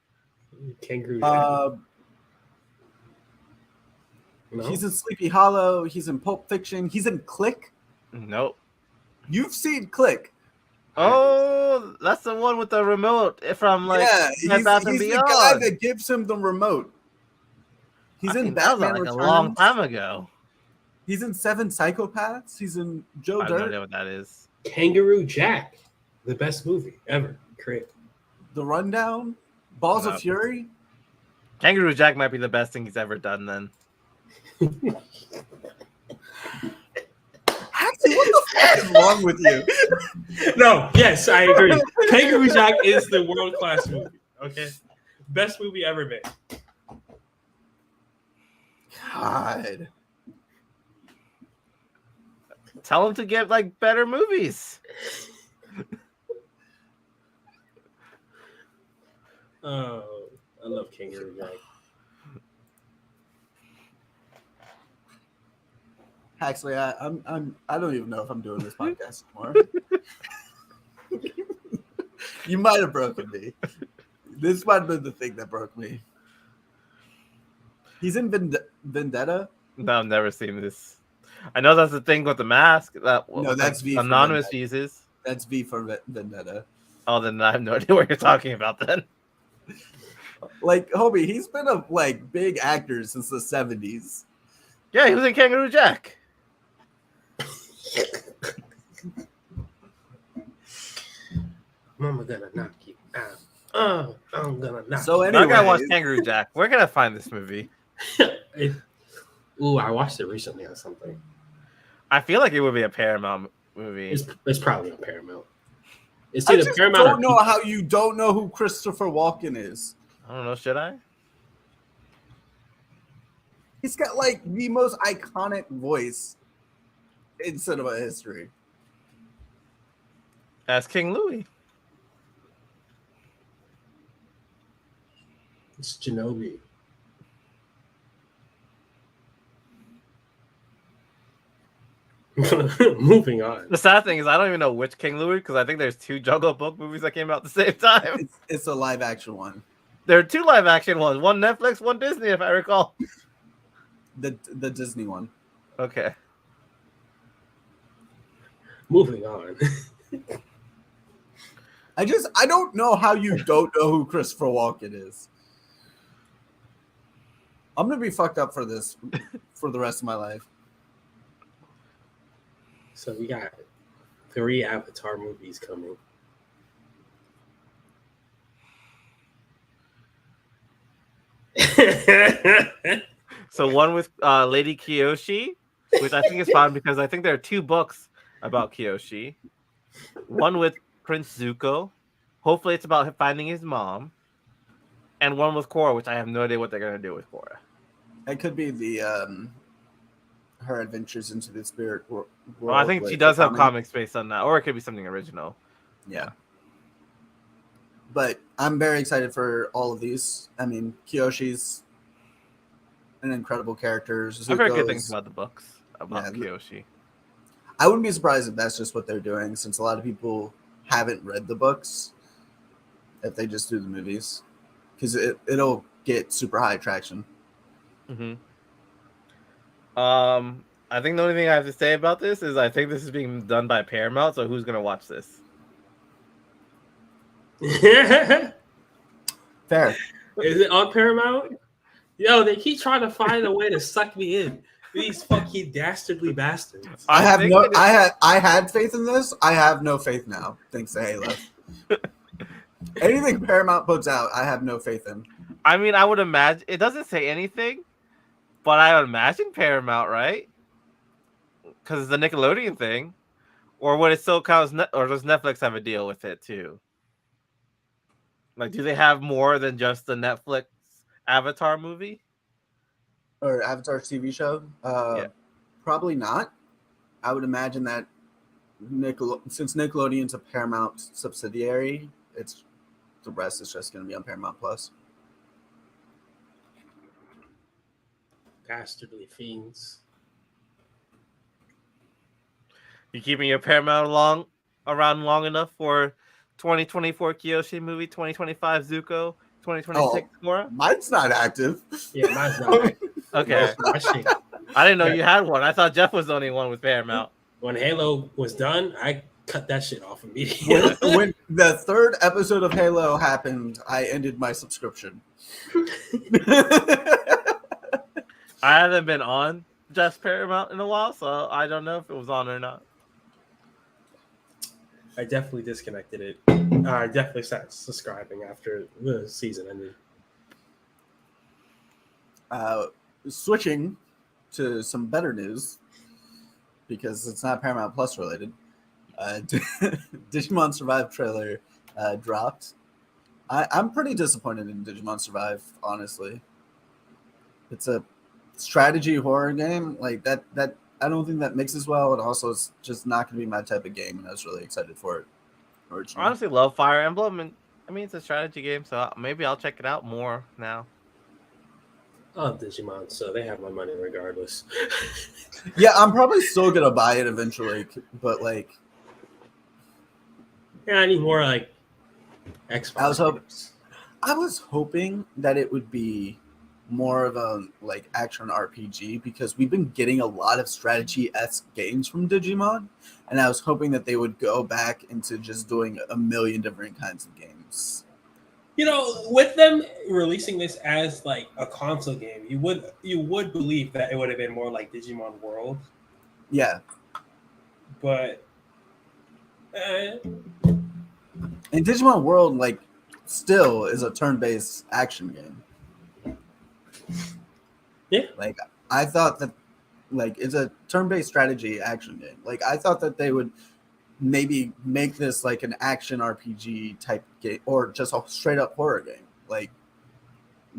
Kangaroo Jack. No? He's in Sleepy Hollow. He's in Pulp Fiction. He's in Click. Nope. You've seen Click. Oh, that's the one with the remote from like he's 10,000 the Beyond. guy that gives him the remote. He's I in think that was, Batman like Returns. a long time ago. He's in Seven Psychopaths. He's in Joe I have no Dirt. idea what that is. Kangaroo Jack, the best movie ever created. The Rundown. Balls No. of Fury. Kangaroo Jack might be the best thing he's ever done then. Actually, what the fuck is wrong with you? No, yes, I agree. Kangaroo Jack is the world class movie. Okay, best movie ever made. God. Tell him to get like better movies. Oh, I love Kangaroo Jack. Actually, I don't even know if I'm doing this podcast anymore. You might have broken me. This might have been the thing that broke me. He's in Vendetta. No, I've never seen this. I know that's the thing with the mask that No, that's V for Anonymous Vendetta. uses. That's V for Vendetta. Oh, then I have no idea what you're talking about then. Like, homie, he's been a like big actor since the 70s. Yeah, he was in Kangaroo Jack. Mama gonna knock you out. I'm gonna knock So you I gotta watch anyways, Kangaroo Jack. Where can I find this movie? Ooh, I watched it recently on something. I feel like it would be a Paramount movie. It's probably on Paramount. It's I either just Paramount don't or know how you don't know who Christopher Walken is. I don't know. Should I? He's got like the most iconic voice in cinema history. Ask King Louis. It's Genobi. Moving on. The sad thing is, I don't even know which King Louis because I think there's two Jungle Book movies that came out at the same time. It's a live action one. There are two live action ones, one Netflix, one Disney, if I recall. The Disney one. Okay. Moving on. I don't know how you don't know who Christopher Walken is. I'm gonna be fucked up for this for the rest of my life. So we got 3 Avatar movies coming. So one with Lady Kiyoshi, which I think is fun because I think there are 2 books about Kiyoshi. One with Prince Zuko. Hopefully it's about him finding his mom. And one with Korra, which I have no idea what they're going to do with Korra. It could be the her adventures into the spirit world. Well, I think she does have comics based on that, or it could be something original. Yeah. But I'm very excited for all of these. I mean, Kiyoshi's an incredible character. I've heard good things about the books about Kiyoshi. I wouldn't be surprised if that's just what they're doing, since a lot of people haven't read the books. If they just do the movies, because it'll get super high traction. Mm-hmm. I think the only thing I have to say about this is I think this is being done by Paramount. So who's gonna watch this? Fair. Is it on Paramount? Yo, they keep trying to find a way to suck me in. These fucking dastardly bastards. I had faith in this. I have no faith now, thanks to Halo. Anything Paramount puts out, I have no faith in. I mean, I would imagine it doesn't say anything, but I would imagine Paramount, right? Because it's the Nickelodeon thing, or would it still count as or does Netflix have a deal with it too? Like, do they have more than just the Netflix Avatar movie or Avatar TV show? Probably not. I would imagine that since Nickelodeon's a Paramount subsidiary, the rest is just going to be on Paramount Plus. Dastardly fiends. You keeping your Paramount around long enough for 2024 Kiyoshi movie, 2025 Zuko, 2026 Korra? Mine's not active. Yeah, mine's not active. Okay. I didn't know you had one. I thought Jeff was the only one with Paramount. When Halo was done, I cut that shit off immediately. When the 3rd episode of Halo happened, I ended my subscription. I haven't been on just Paramount in a while, so I don't know if it was on or not. I definitely disconnected it. I definitely started subscribing after the season ended. Switching to some better news, because it's not Paramount Plus related. Digimon Survive trailer dropped. I'm pretty disappointed in Digimon Survive, honestly. It's a strategy horror game like that. I don't think that mixes well, and also it's just not going to be my type of game, and I was really excited for it. Originally. I honestly love Fire Emblem, and I mean it's a strategy game, so maybe I'll check it out more now. I love Digimon, so they have my money regardless. Yeah, I'm probably still gonna buy it eventually, but like, yeah, I need more like Xbox. I was hoping that it would be more of a like action RPG, because we've been getting a lot of strategy-esque games from Digimon, and I was hoping that they would go back into just doing a million different kinds of games. You know, with them releasing this as like a console game, you would believe that it would have been more like Digimon World. Yeah. But and Digimon World like still is a turn-based action game. Yeah. Like I thought that like it's a turn-based strategy action game. Like I thought that they would maybe make this like an action RPG type game, or just a straight up horror game. Like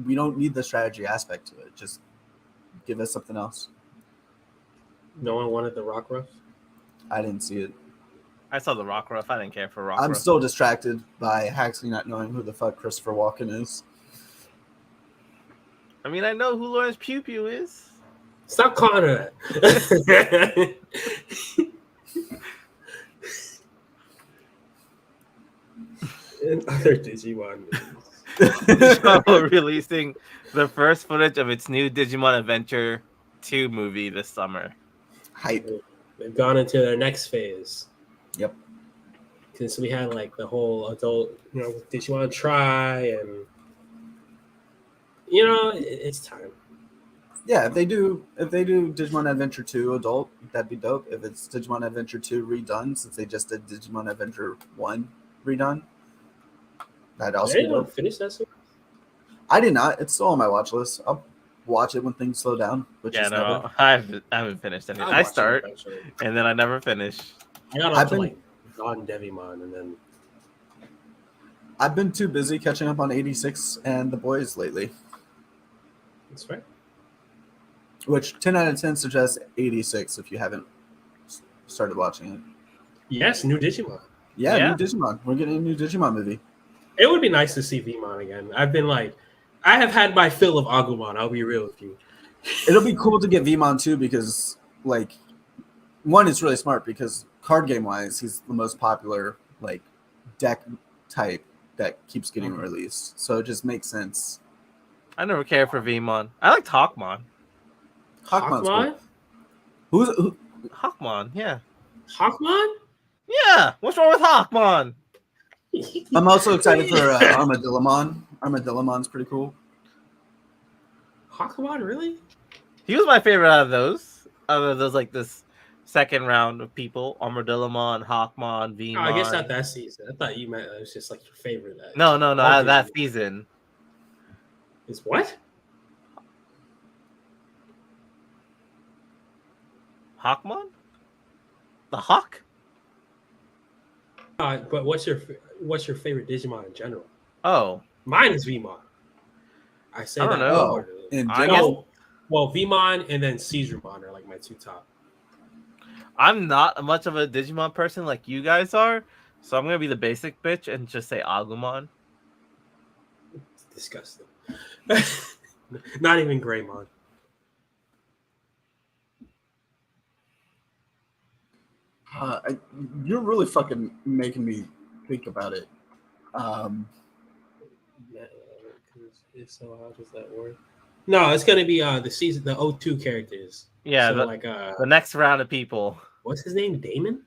we don't need the strategy aspect to it. Just give us something else. No one wanted the Rockruff? I didn't see it. I saw the Rockruff. I didn't care for Rockruff. I'm still distracted by Haxley not knowing who the fuck Christopher Walken is. I mean, I know who Lawrence Pew Pew is. Stop calling her that. And other Digimon Digimon releasing the first footage of its new Digimon Adventure 2 movie this summer. Hype. They've gone into their next phase. Yep. Since we had like the whole adult, Digimon Try, and it's time. Yeah, if they do Digimon Adventure 2 adult, that'd be dope. If it's Digimon Adventure 2 redone, since they just did Digimon Adventure 1 redone, that'd also be dope. Finish that series? I did not. It's still on my watch list. I'll watch it when things slow down, which Yeah, is no, never. I haven't finished any. I'll I watch it start eventually. and then I never finish. I got I've up to been- like Don Devimon, and then I've been too busy catching up on 86 and The Boys lately, that's fair. which 10 out of 10 suggests 86 if you haven't started watching it. Yes, new Digimon. Yeah, Yeah. new Digimon. We're getting a new Digimon movie. It would be nice to see Vmon again. I have had my fill of Agumon. I'll be real with you. It'll be cool to get Vmon too because, like, one, it's really smart because card game wise, he's the most popular like deck type that keeps getting released. So it just makes sense. I never cared for Vmon. I liked Hawkmon. Hawkmon's Hawkmon? cool. Who? Hawkmon, yeah. Hawkmon? Yeah. What's wrong with Hawkmon? I'm also excited for Armadillomon. Armadillomon's pretty cool. Hawkmon, really? He was my favorite out of those. Out of those, like this second round of people: Armadillomon, Hawkmon, Vmon. Oh, I guess not that season. I thought you meant it was just like your favorite. No, out of that Digimon. season. Is what? Hawkmon? The Hawk? But what's your favorite Digimon in general? Oh, Mine is Vmon. I say I don't that know. wholeheartedly. In I general, guess- Well, Vmon and then Caesarmon are like my two top. I'm not much of a Digimon person like you guys are, so I'm gonna be the basic bitch and just say Agumon. It's disgusting. Not even Greymon. you're really fucking making me think about it. If so, how does that work? No, it's gonna be the O2 characters. Yeah, So the next round of people. what's his name? Damon?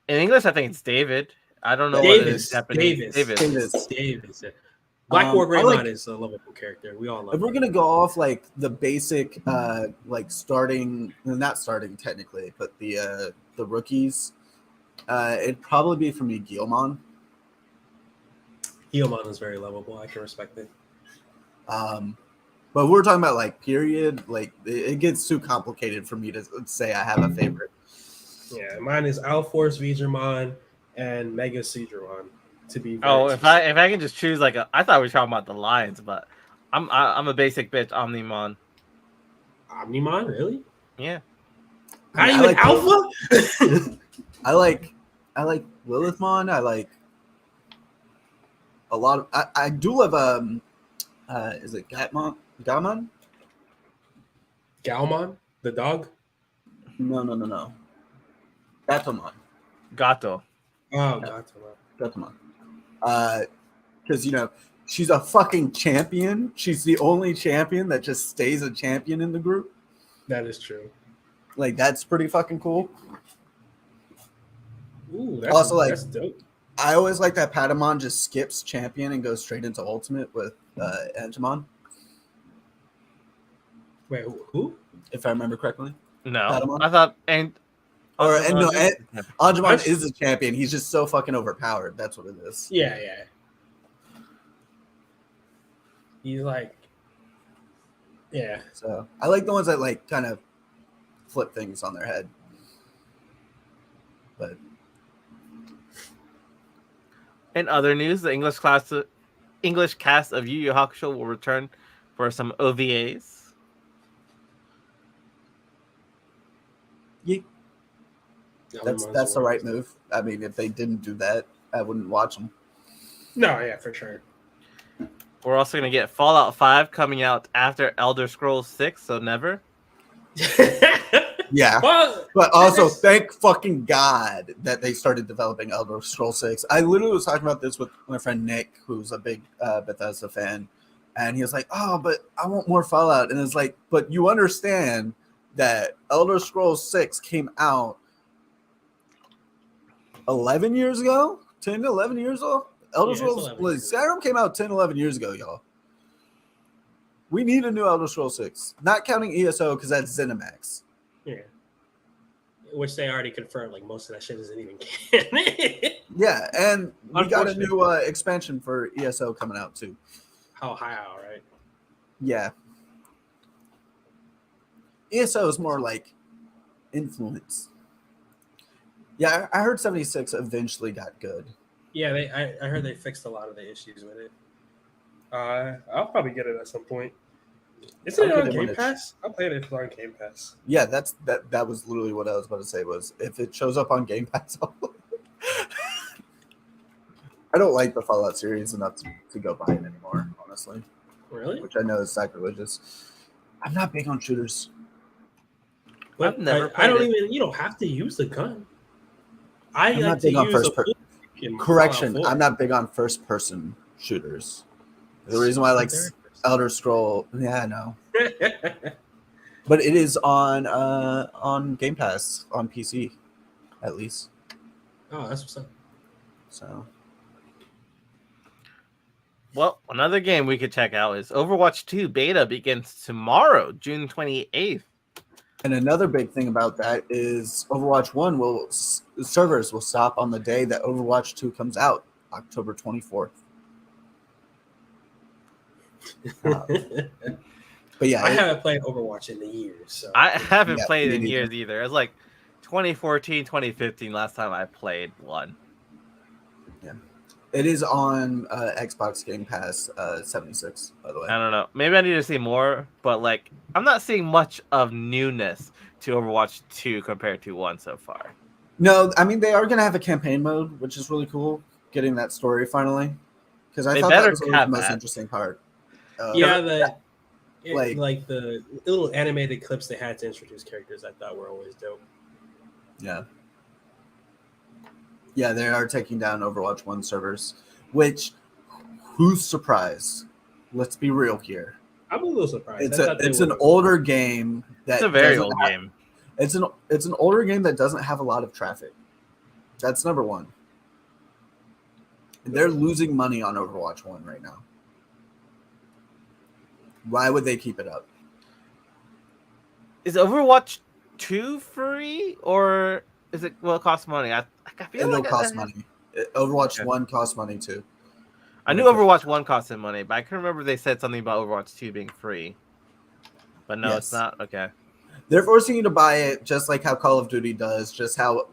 In English, I think it's David. I don't know what it Davis. is. Japanese. Davis. Davis. Blackboard I Greymon like- is a lovable character. We all love If we're him. gonna go off like the basic, like starting, not starting technically, but the rookies, it'd probably be for me Guilmon. Guilmon is very lovable. I can respect it. But we're talking about like period, like it gets too complicated for me to say I have a favorite. Yeah, mine is Alforce Vegermon and Mega Caesarmon. To be very Oh, if specific. I can just choose like I thought we were talking about the lions, but I'm a basic bitch. Omnimon. Omnimon, really? Yeah. Not I even like Alpha? I like Lilithmon. I like a lot of. I do love is it Gatmon? Gamon? Galmon, the dog? No. Gatomon. Gato. Oh, Yeah. God. Gatomon. Because she's a fucking champion. She's the only champion that just stays a champion in the group. That is true. Like that's pretty fucking cool. Ooh, that's, Also, like- that's dope. I always like that Patamon just skips champion and goes straight into ultimate with Angemon, Wait, who? if I remember correctly. No, Patamon? I thought and Angemon is a champion. He's just so fucking overpowered. That's what it is. Yeah. He's like, yeah. So I like the ones that like kind of flip things on their head. But In other news, the English cast of Yu Yu Hakusho will return for some OVAs. that's the right move. I mean, if they didn't do that, I wouldn't watch them. No, yeah, for sure. We're also gonna get Fallout 5 coming out after Elder Scrolls 6, so never. Yeah. Well, But also, Yes. thank fucking God that they started developing Elder Scrolls 6. I literally was talking about this with my friend Nick, who's a big Bethesda fan. And he was like, oh, but I want more Fallout. And it's like, but you understand that Elder Scrolls 6 came out 11 years ago? 10 to 11 years ago? Elder Yeah, it's Scrolls, 11 like, years. Skyrim came out 10, 11 years ago, y'all. We need a new Elder Scrolls 6. Not counting ESO because that's ZeniMax. yeah. Which they already confirmed, like most of that shit isn't even canon. Yeah, and we got a new Unfortunately. expansion for ESO coming out too. How high, all right? Yeah, ESO is more like influence. Yeah, I heard 76 eventually got good. Yeah, I heard they fixed a lot of the issues with it. I'll probably get it at some point. Isn't it I'll get on it when Game it's- Pass? I'll play it if it's on Game Pass. Yeah, that was literally what I was about to say. Was if it shows up on Game Pass, I don't like the Fallout series enough to go buy it anymore, honestly. Really? Which I know is sacrilegious. I'm not big on shooters. But I've never I don't played it. even. You don't have to use the gun. I I'm like not to big on use first a per- full in Correction, Fallout 4. I'm not big on first-person shooters. The reason why I like Elder Scroll, yeah, I know, but it is on Game Pass on PC, at least. Oh, that's what's up. So Well, another game we could check out is Overwatch 2 beta begins tomorrow, June 28th. And another big thing about that is Overwatch 1 servers will stop on the day that Overwatch 2 comes out, October 24th. But yeah, I haven't played Overwatch in years. So. I haven't Yeah, played me in neither. years either. It was like 2014, 2015 last time I played one. it is on Xbox Game Pass 76, by the way. I don't know. Maybe I need to see more, but like I'm not seeing much of newness to Overwatch 2 compared to 1 so far. No, I mean, they are going to have a campaign mode, which is really cool, getting that story finally. Because I They thought better that was always the have most that. interesting part. Yeah, Like- like the little animated clips they had to introduce characters, I thought were always dope. Yeah. Yeah, they are taking down Overwatch 1 servers, which, who's surprised? Let's be real here. I'm a little surprised. It's an older game that It's a very doesn't old have- game. It's an older game that doesn't have a lot of traffic. That's number one. They're losing money on Overwatch 1 right now. Why would they keep it up? Is Overwatch 2 free or is it will it cost money? I feel It'll like cost money. Overwatch Okay. 1 costs money too. I knew Overwatch 1 costed money, but I couldn't remember they said something about Overwatch 2 being free. But no, it's Yes. not. Okay. They're forcing you to buy it just like how Call of Duty does, just how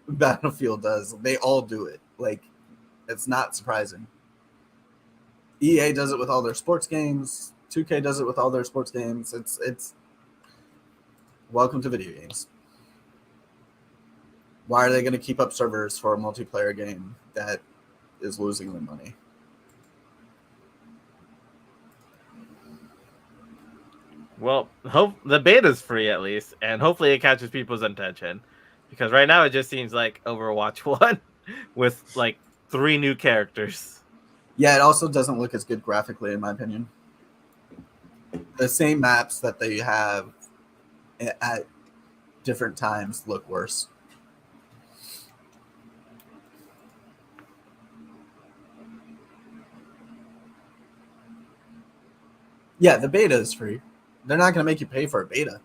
Battlefield does. They all do it. Like, it's not surprising. EA does it with all their sports games. 2K does it with all their sports games. It's welcome to video games. Why are they going to keep up servers for a multiplayer game that is losing them money? Well, hope the beta's free at least, and hopefully it catches people's attention. Because right now it just seems like Overwatch 1 with like 3 new characters. Yeah, it also doesn't look as good graphically, in my opinion. The same maps that they have at different times look worse. Yeah, the beta is free. They're not going to make you pay for a beta.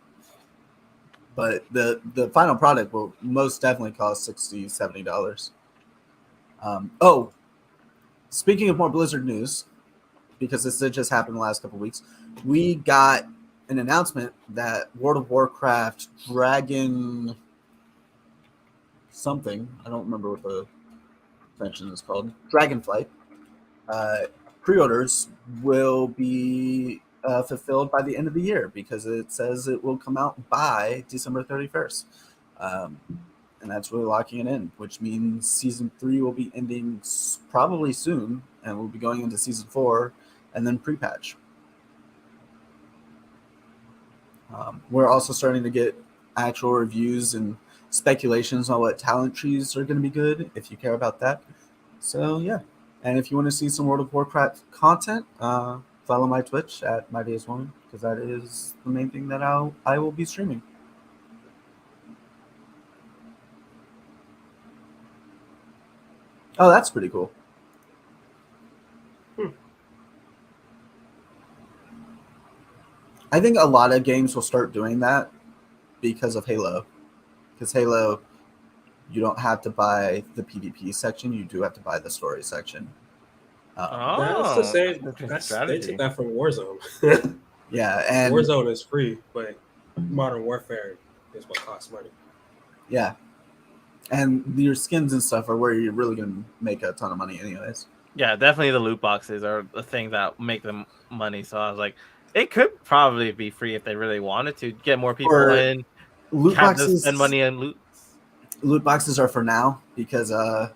But the final product will most definitely cost $60, $70. Speaking of more Blizzard news, because this did just happen the last couple of weeks, we got an announcement that World of Warcraft Dragon something, I don't remember what the extension is called, Dragonflight, pre-orders will be fulfilled by the end of the year because it says it will come out by December 31st. And that's really locking it in, which means season 3 will be ending probably soon, and we'll be going into season 4 and then pre-patch. We're also starting to get actual reviews and speculations on what talent trees are going to be good, if you care about that. So, yeah. And if you want to see some World of Warcraft content, follow my Twitch at MyDaysOne, because that is the main thing that I will be streaming. Oh, that's pretty cool. I think a lot of games will start doing that because of Halo. Because Halo, you don't have to buy the PvP section; you do have to buy the story section. That's the same. interesting They strategy. took that from Warzone. Yeah, and Warzone is free, but Modern Warfare is what costs money. Yeah, and your skins and stuff are where you're really gonna make a ton of money, anyways. Yeah, definitely the loot boxes are the thing that make them money. So I was like, it could probably be free if they really wanted to get more people Or in, loot have them boxes. spend money on loot. Loot boxes are for now because the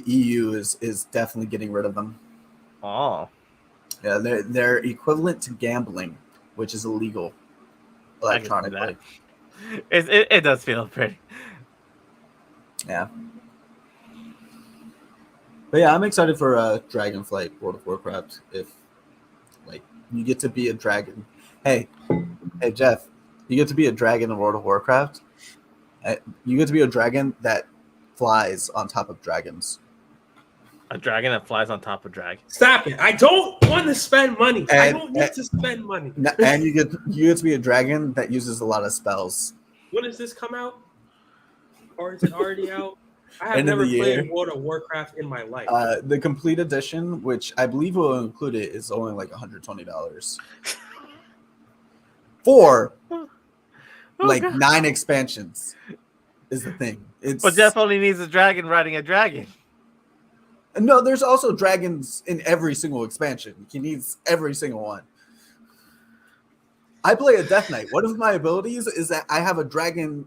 EU is definitely getting rid of them. Oh, Yeah, they're equivalent to gambling, which is illegal I can see electronically. that. It does feel pretty. Yeah. But yeah, I'm excited for Dragonflight World of Warcraft. If like you get to be a dragon. Hey Jeff, you get to be a dragon in World of Warcraft. You get to be a dragon that flies on top of dragons. A dragon that flies on top of dragon. Stop it! I don't want to spend money. I And- don't need to spend money. And you get to be a dragon that uses a lot of spells. When does this come out? Or is it already out? I have End of never the played year. World of Warcraft in my life. The complete edition, which I believe will include it, is only like $120 for like God. 9 expansions. Is the thing. It's But Jeff only needs a dragon riding a dragon. no. There's also dragons in every single expansion. He needs every single one. I play a Death Knight. One of my abilities is that I have a dragon.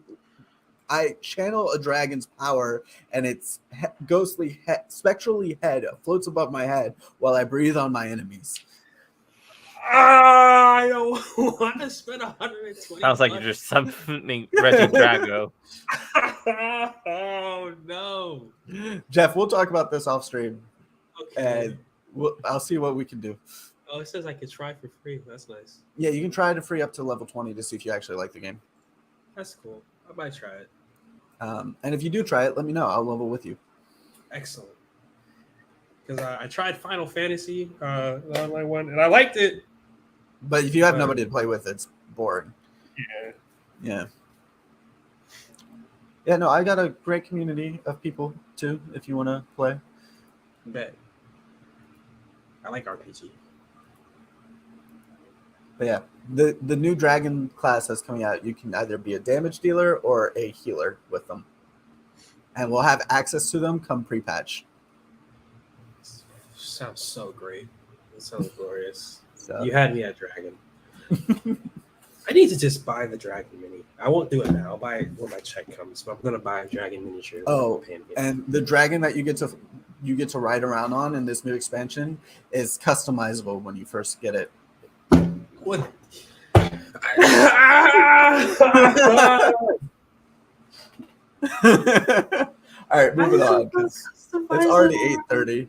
I channel a dragon's power, and its ghostly, spectrally head floats above my head while I breathe on my enemies. I don't want to spend 120. Sounds like you're just summoning Reggie Drago. Oh no! Jeff, we'll talk about this off stream, Okay. and I'll see what we can do. Oh, it says I could try for free. That's nice. Yeah, you can try to free up to level 20 to see if you actually like the game. That's cool. I might try it. And if you do try it, let me know. I'll level with you. Excellent. Because I tried Final Fantasy, the online one, and I liked it. But if you have nobody to play with, it's boring. Yeah. Yeah. Yeah, no, I got a great community of people too, if you want to play. Bet. I like RPG. But yeah, the new dragon class that's coming out, you can either be a damage dealer or a healer with them. And we'll have access to them come pre-patch. Sounds so great. It sounds glorious. So You had me at Dragon. I need to just buy the Dragon Mini. I won't do it now. I'll buy it when my check comes. But I'm gonna buy a Dragon miniature. Oh, and the dragon that you get to ride around on in this new expansion is customizable when you first get it. What? All right, moving on. 'Cause it's already 8:30.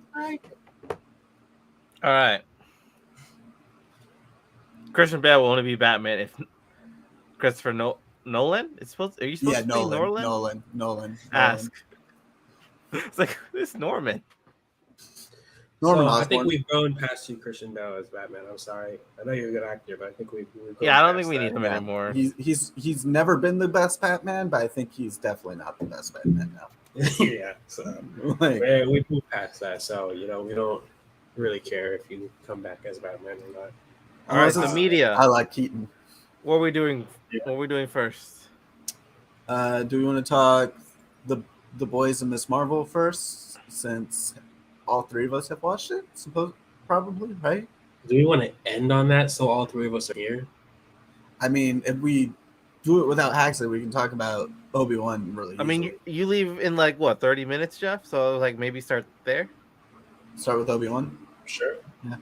All right. Christian Bale will only be Batman if Christopher Nolan is supposed. Are you supposed Yeah, to be Nolan. Ask. It's like this Norman. Norman So I Osborn. think we've grown past you, Christian Bale as Batman. I'm sorry. I know you're a good actor, but I think we've grown Yeah, I don't past think we that. need him anymore. He's never been the best Batman, but I think he's definitely not the best Batman now. Yeah, so Like, we moved past that. So we don't really care if you come back as Batman or not. All right, unless so it's- media. I like Keaton. What are we doing? What are we doing first? Do we want to talk the boys and Miss Marvel first, since all three of us have watched it? Probably, right? Do we want to end on that so all three of us are here? I mean, if we do it without Haxley, we can talk about Obi-Wan really. I mean, easily. you leave in like what 30 minutes, Jeff? So like maybe start there. Start with Obi-Wan. Sure. Yeah.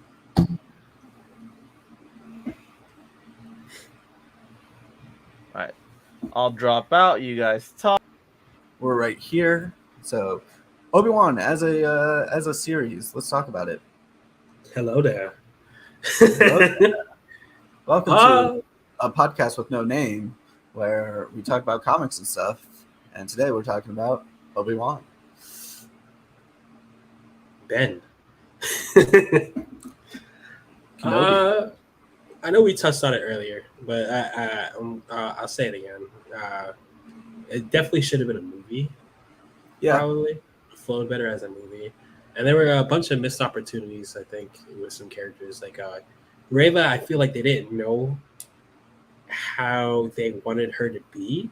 All right, I'll drop out. You guys talk. We're right here. So, Obi-Wan as a series. Let's talk about it. Hello there. Welcome to a podcast with no name, where we talk about comics and stuff. And today we're talking about Obi-Wan. Ben. Kenobi. I know we touched on it earlier, but I'll say it again. It definitely should have been a movie. Yeah. Probably flowed better as a movie. And there were a bunch of missed opportunities, I think, with some characters. Like Reva, I feel like they didn't know how they wanted her to be.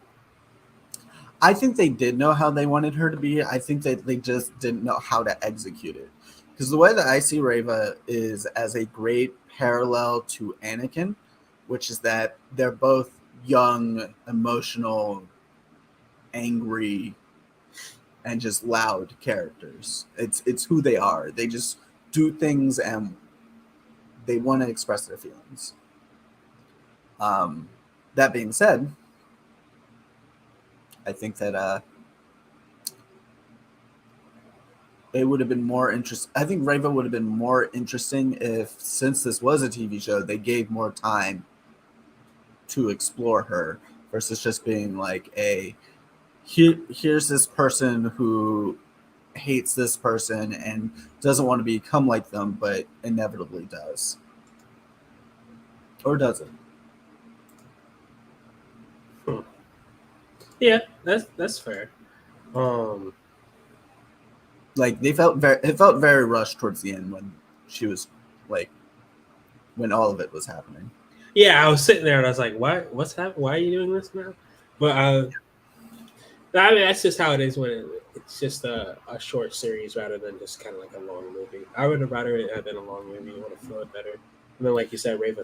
I think they did know how they wanted her to be. I think that they just didn't know how to execute it. Because the way that I see Reva is as a great parallel to Anakin, which is that they're both young, emotional, angry, and just loud characters. It's who they are. They just do things and they want to express their feelings. That being said, I think that it would have been more interesting. I think Reva would have been more interesting if, since this was a TV show, they gave more time to explore her versus just being like here's this person who hates this person and doesn't want to become like them, but inevitably does. Or doesn't. Yeah, that's fair. Like it felt very rushed towards the end when she was like when all of it was happening. Yeah, I was sitting there and I was like, what's happening? Why are you doing this now? But I mean, that's just how it is when it's just a short series rather than just kind of like a long movie. I would have rather it had been a long movie. You would have flowed better. And then, like you said, Reva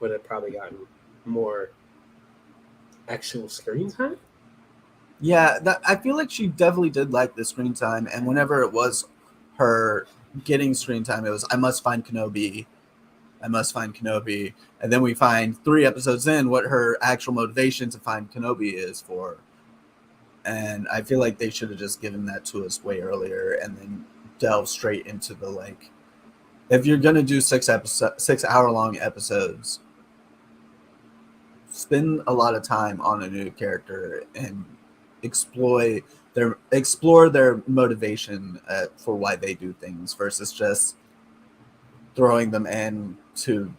would have probably gotten more actual screen time. Yeah, I feel like she definitely did like the screen time, and whenever it was her getting screen time, it was I must find Kenobi, and then we find 3 episodes in what her actual motivation to find Kenobi is for, and I feel like they should have just given that to us way earlier, and then delve straight into the like, if you're gonna do 6 hour long episodes, spend a lot of time on a new character and explore their motivation for why they do things versus just throwing them in to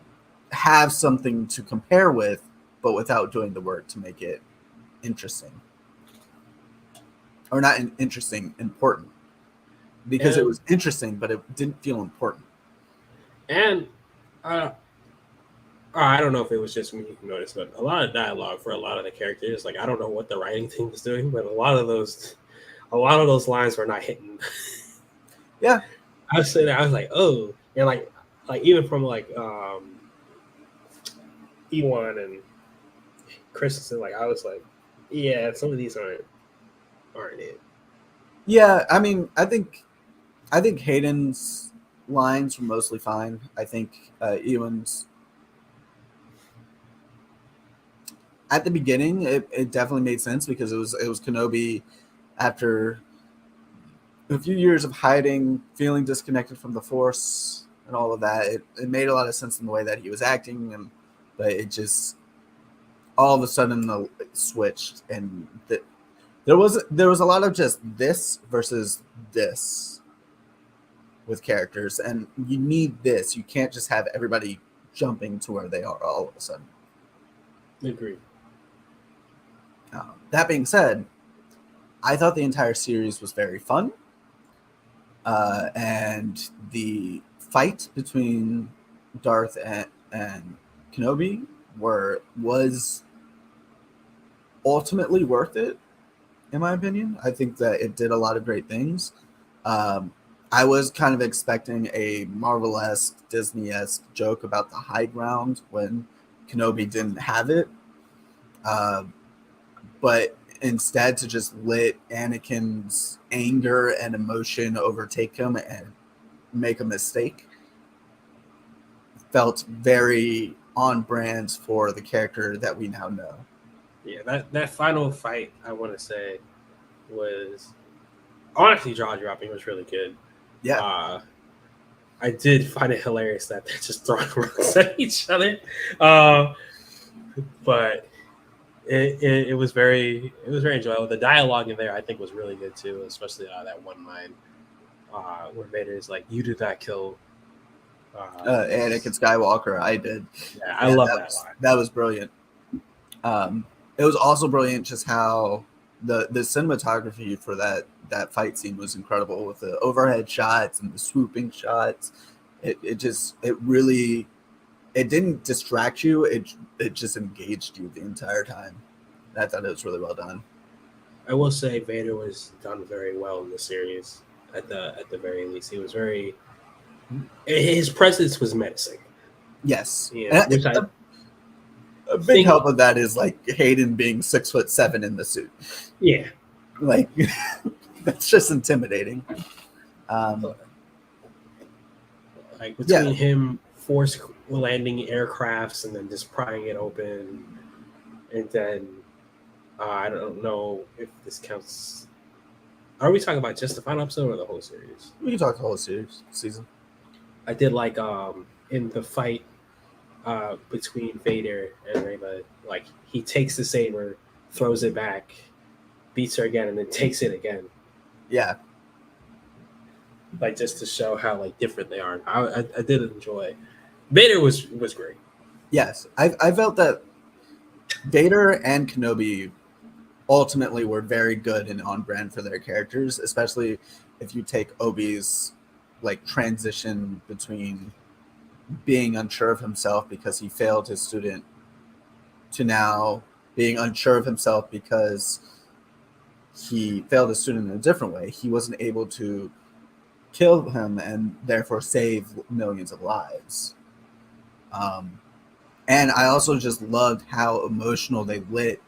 have something to compare with, but without doing the work to make it interesting. Or not interesting, important. Because it was interesting, but it didn't feel important. And I don't know if it was just me who noticed, but a lot of dialogue for a lot of the characters, like I don't know what the writing team was doing, but a lot of those lines were not hitting. Yeah. I was sitting there, I was like, oh, and like even from like Ewan and Christensen, like I was like, yeah, some of these aren't it. Yeah, I mean, I think Hayden's lines were mostly fine. I think Ewan's at the beginning, it definitely made sense because it was Kenobi after a few years of hiding, feeling disconnected from the Force and all of that. It made a lot of sense in the way that he was acting, but it just all of a sudden switched, and there was a lot of just this versus this with characters, and you need this. You can't just have everybody jumping to where they are all of a sudden. Agreed. That being said, I thought the entire series was very fun. And the fight between Darth and Kenobi was ultimately worth it, in my opinion. I think that it did a lot of great things. I was kind of expecting a Marvel-esque, Disney-esque joke about the high ground when Kenobi didn't have it. But instead to just let Anakin's anger and emotion overtake him and make a mistake felt very on brand for the character that we now know. Yeah, that final fight, I want to say, was honestly jaw-dropping. It was really good. Yeah. I did find it hilarious that they're just throwing rocks at each other. But it was very enjoyable. The dialogue in there, I think, was really good too, especially that one line where Vader is like, "You did not kill Anakin Skywalker." I did. Yeah, I love that line. That was brilliant. It was also brilliant just how the cinematography for that fight scene was incredible with the overhead shots and the swooping shots. It it didn't distract you. It just engaged you the entire time. And I thought it was really well done. I will say Vader was done very well in the series. At the very least, he was very. His presence was menacing. Yes, Yeah, and which I a big think- help of that is like Hayden being 6'7" in the suit. yeah. Like that's just intimidating. Like between him force landing aircrafts and then just prying it open, and then I don't know if this counts. Are we talking about just the final episode or the whole series? We can talk the whole season. I did like in the fight between Vader and Reva, like he takes the saber, throws it back, beats her again, and then takes it again. Yeah, Like just to show how like different they are. I did enjoy. Vader was great. yes. I felt that Vader and Kenobi ultimately were very good and on brand for their characters, especially if you take Obi's like transition between being unsure of himself because he failed his student to now being unsure of himself because he failed his student in a different way. He wasn't able to kill him and therefore save millions of lives. And I also just loved how emotional they lit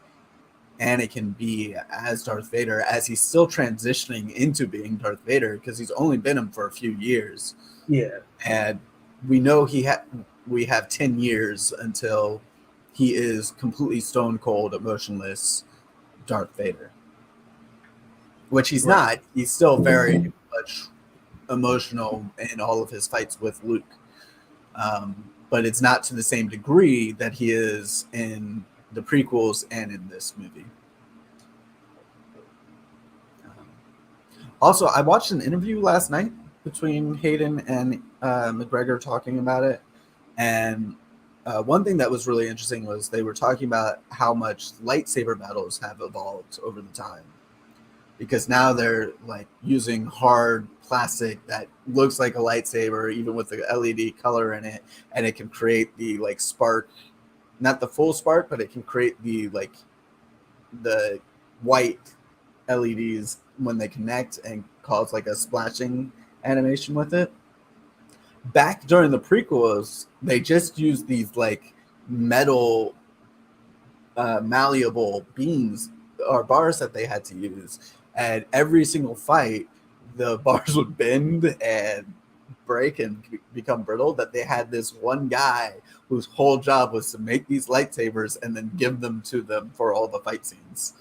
Anakin be as Darth Vader as he's still transitioning into being Darth Vader because he's only been him for a few years. Yeah. And we know we have 10 years until he is completely stone cold, emotionless Darth Vader. Which he's not. He's still very much emotional in all of his fights with Luke. But it's not to the same degree that he is in the prequels and in this movie. Also, I watched an interview last night between Hayden and McGregor talking about it. And one thing that was really interesting was they were talking about how much lightsaber battles have evolved over the time. Because now they're like using hard plastic that looks like a lightsaber, even with the LED color in it, and it can create the like spark, not the full spark, but it can create the like the white LEDs when they connect and cause like a splashing animation with it. Back during the prequels, they just used these like metal malleable beams or bars that they had to use. And every single fight, the bars would bend and break and become brittle. That they had this one guy whose whole job was to make these lightsabers and then give them to them for all the fight scenes.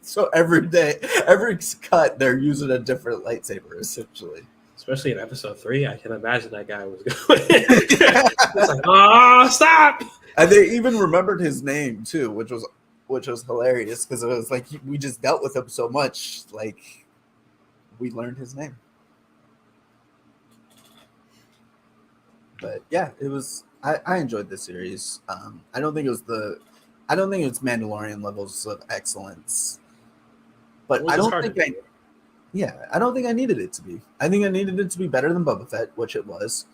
So every day, every cut, they're using a different lightsaber, essentially. Especially in episode 3, I can imagine that guy was going. It's like, oh, stop! And they even remembered his name too, which was hilarious because it was like we just dealt with him so much, like we learned his name. But yeah, it was. I enjoyed the series. I don't think it was Mandalorian levels of excellence, but Well, I it's don't hard think to do. I don't think I needed it to be. I think I needed it to be better than Boba Fett, which it was,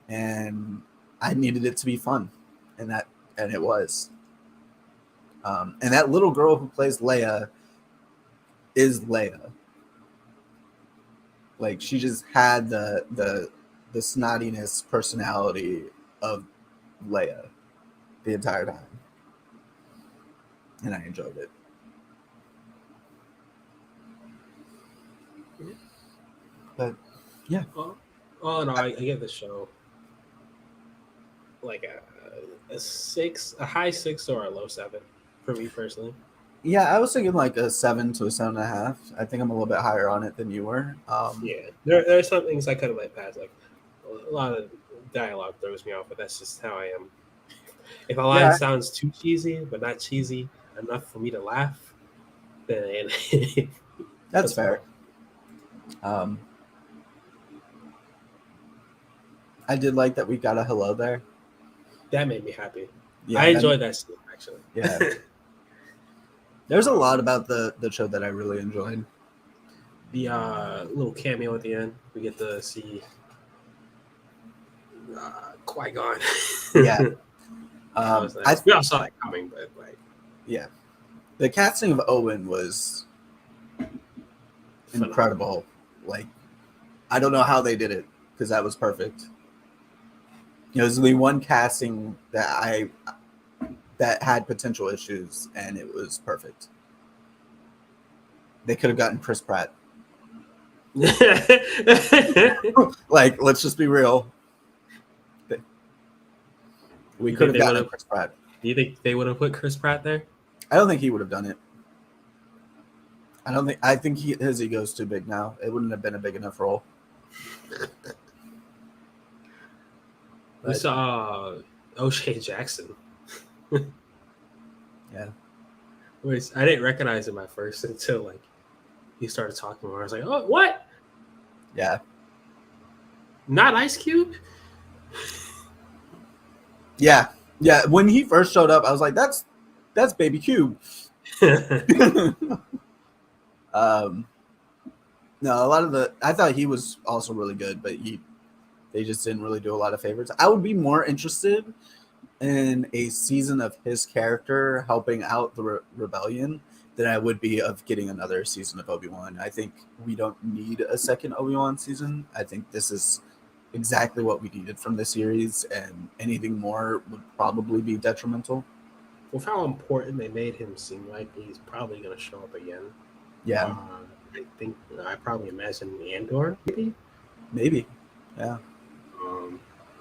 and I needed it to be fun, and it was. And that little girl who plays Leia is Leia. Like she just had the snottiness personality of Leia the entire time, and I enjoyed it. But yeah, All in all, I give the show like a 6, a high 6 or a low 7 for me personally. yeah, I was thinking like a 7 to a 7.5. I think I'm a little bit higher on it than you were. Yeah, there are some things I could have let pass. Like a lot of dialogue throws me off, but that's just how I am. If a line sounds too cheesy, but not cheesy enough for me to laugh, then That's fair. I did like that we got a hello there. that made me happy. Yeah, I enjoyed that scene actually. Yeah. There's a lot about the show that I really enjoyed. The little cameo at the end, we get to see Qui-Gon. Yeah. That was I nice. We all saw that coming, but like yeah, the casting of Owen was incredible. Like, I don't know how they did it because that was perfect. It was the one casting that had potential issues, and it was perfect. They could have gotten Chris Pratt. Like, let's just be real. We could have gotten Chris Pratt. Do you think they would have put Chris Pratt there? I don't think he would have done it. I think his ego's too big now. It wouldn't have been a big enough role. We saw O'Shea Jackson. Yeah. I didn't recognize him at first until like he started talking more. I was like, oh, what? Yeah. Not Ice Cube? Yeah. Yeah. When he first showed up, I was like, that's Baby Cube. No, a lot of I thought he was also really good, but they just didn't really do a lot of favors. I would be more interested in a season of his character helping out the rebellion than I would be of getting another season of Obi-Wan. I think we don't need a second Obi-Wan season. I think this is exactly what we needed from the series, and anything more would probably be detrimental. With how important they made him seem like he's probably going to show up again. Yeah. I probably imagine Andor, maybe. Yeah.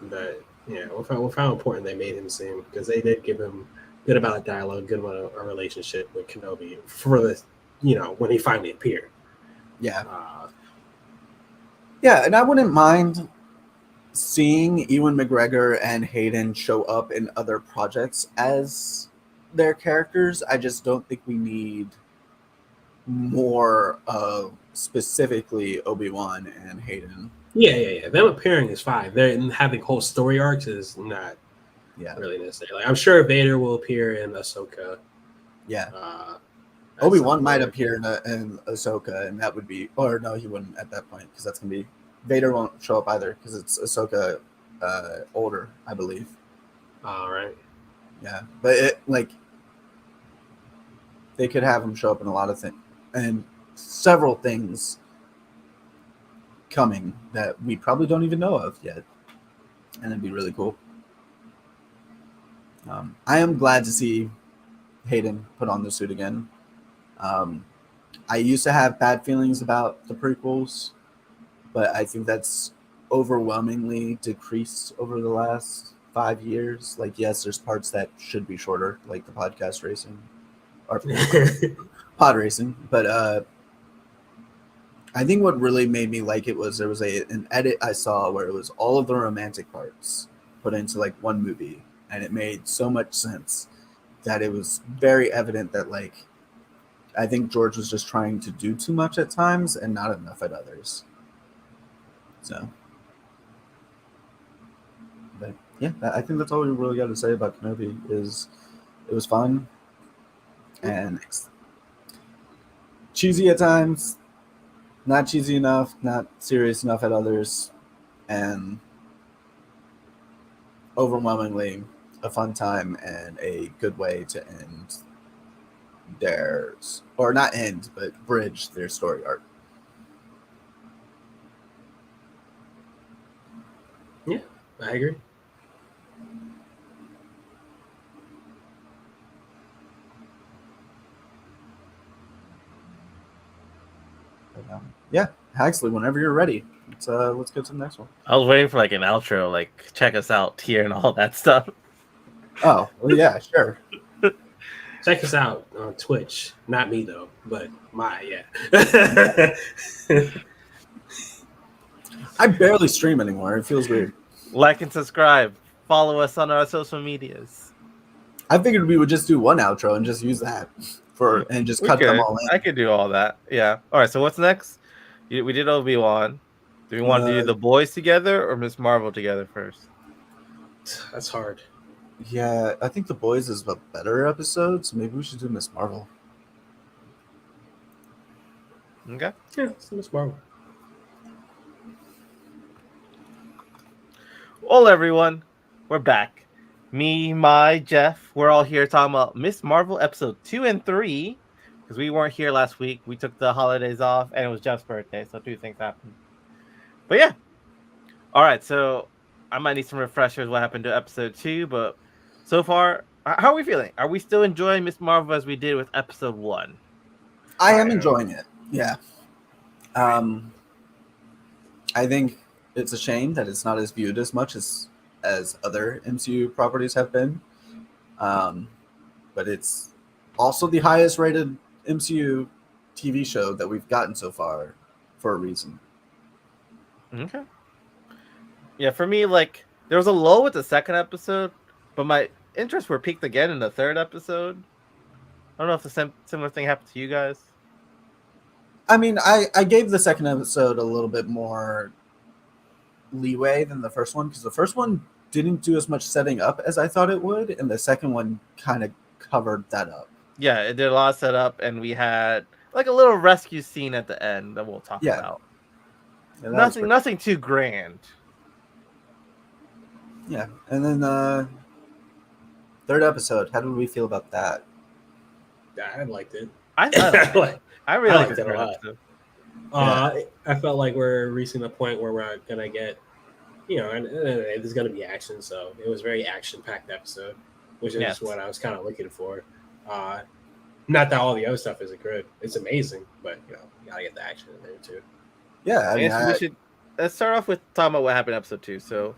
But yeah, with how important they made him seem, because they did give him good amount of dialogue, good amount of a relationship with Kenobi for the, when he finally appeared. Yeah. Yeah, and I wouldn't mind seeing Ewan McGregor and Hayden show up in other projects as their characters. I just don't think we need more of specifically Obi-Wan and Hayden. Yeah. Them appearing is fine. They're having whole story arcs is not really necessary. Like, I'm sure Vader will appear in Ahsoka. Yeah. Obi-Wan might appear in Ahsoka, and that would be, or no, he wouldn't at that point, because that's gonna be Vader won't show up either because it's Ahsoka older, I believe. All right. Yeah, but they could have him show up in a lot of things and several things coming that we probably don't even know of yet, and it'd be really cool. I am glad to see Hayden put on the suit again. I used to have bad feelings about the prequels, but I think that's overwhelmingly decreased over the last 5 years. Like, yes, there's parts that should be shorter, like the podcast racing or pod racing, but I think what really made me like it was there was an edit I saw where it was all of the romantic parts put into like one movie, and it made so much sense that it was very evident that I think George was just trying to do too much at times and not enough at others. So, but yeah, I think that's all we really got to say about Kenobi. Is it was fun and cheesy at times, not cheesy enough, not serious enough at others, and overwhelmingly a fun time and a good way to end theirs, or not end, but bridge their story arc. Yeah, I agree. Yeah, Huxley, whenever you're ready, let's go to the next one. I was waiting for like an outro, like check us out here and all that stuff. Oh, well, yeah, sure. Check us out on Twitch. Not me though, but yeah. I barely stream anymore. It feels weird. Like and subscribe. Follow us on our social medias. I figured we would just do one outro and just use that and just cut them all in. I could do all that. Yeah. All right. So what's next? We did Obi-Wan. Do we want to do the boys together or Miss Marvel together first? That's hard. Yeah, I think the boys is a better episode, so maybe we should do Miss Marvel. Okay. Yeah, let's do Miss Marvel. Well, everyone, we're back. Me, Jeff, we're all here talking about Miss Marvel episode 2 and 3 because we weren't here last week. We took the holidays off, and it was Jeff's birthday, so two things happened. But yeah, all right. So I might need some refreshers what happened to episode 2, but so far, how are we feeling? Are we still enjoying Miss Marvel as we did with episode 1? I am enjoying it. Yeah. I think it's a shame that it's not as viewed as much as other MCU properties have been. But it's also the highest rated MCU TV show that we've gotten so far for a reason. Okay. Yeah, for me, like, there was a low with the second episode, but my interests were peaked again in the third episode. I don't know if the similar thing happened to you guys. I mean, I gave the second episode a little bit more leeway than the first one because the first one didn't do as much setting up as I thought it would, and the second one kind of covered that up. Yeah, it did a lot of setup, and we had like a little rescue scene at the end that we'll talk about. Yeah, nothing too grand. Yeah, and then third episode, how did we feel about that? I liked it. I really liked liked it it a a lot. episode. I felt like we're reaching the point where we're gonna get, and there's gonna be action. So it was a very action-packed episode, which is what I was kind of looking for. Not that all the other stuff isn't good; it's amazing, but you gotta get the action in there too. Yeah, Let's start off with talking about what happened in episode 2. So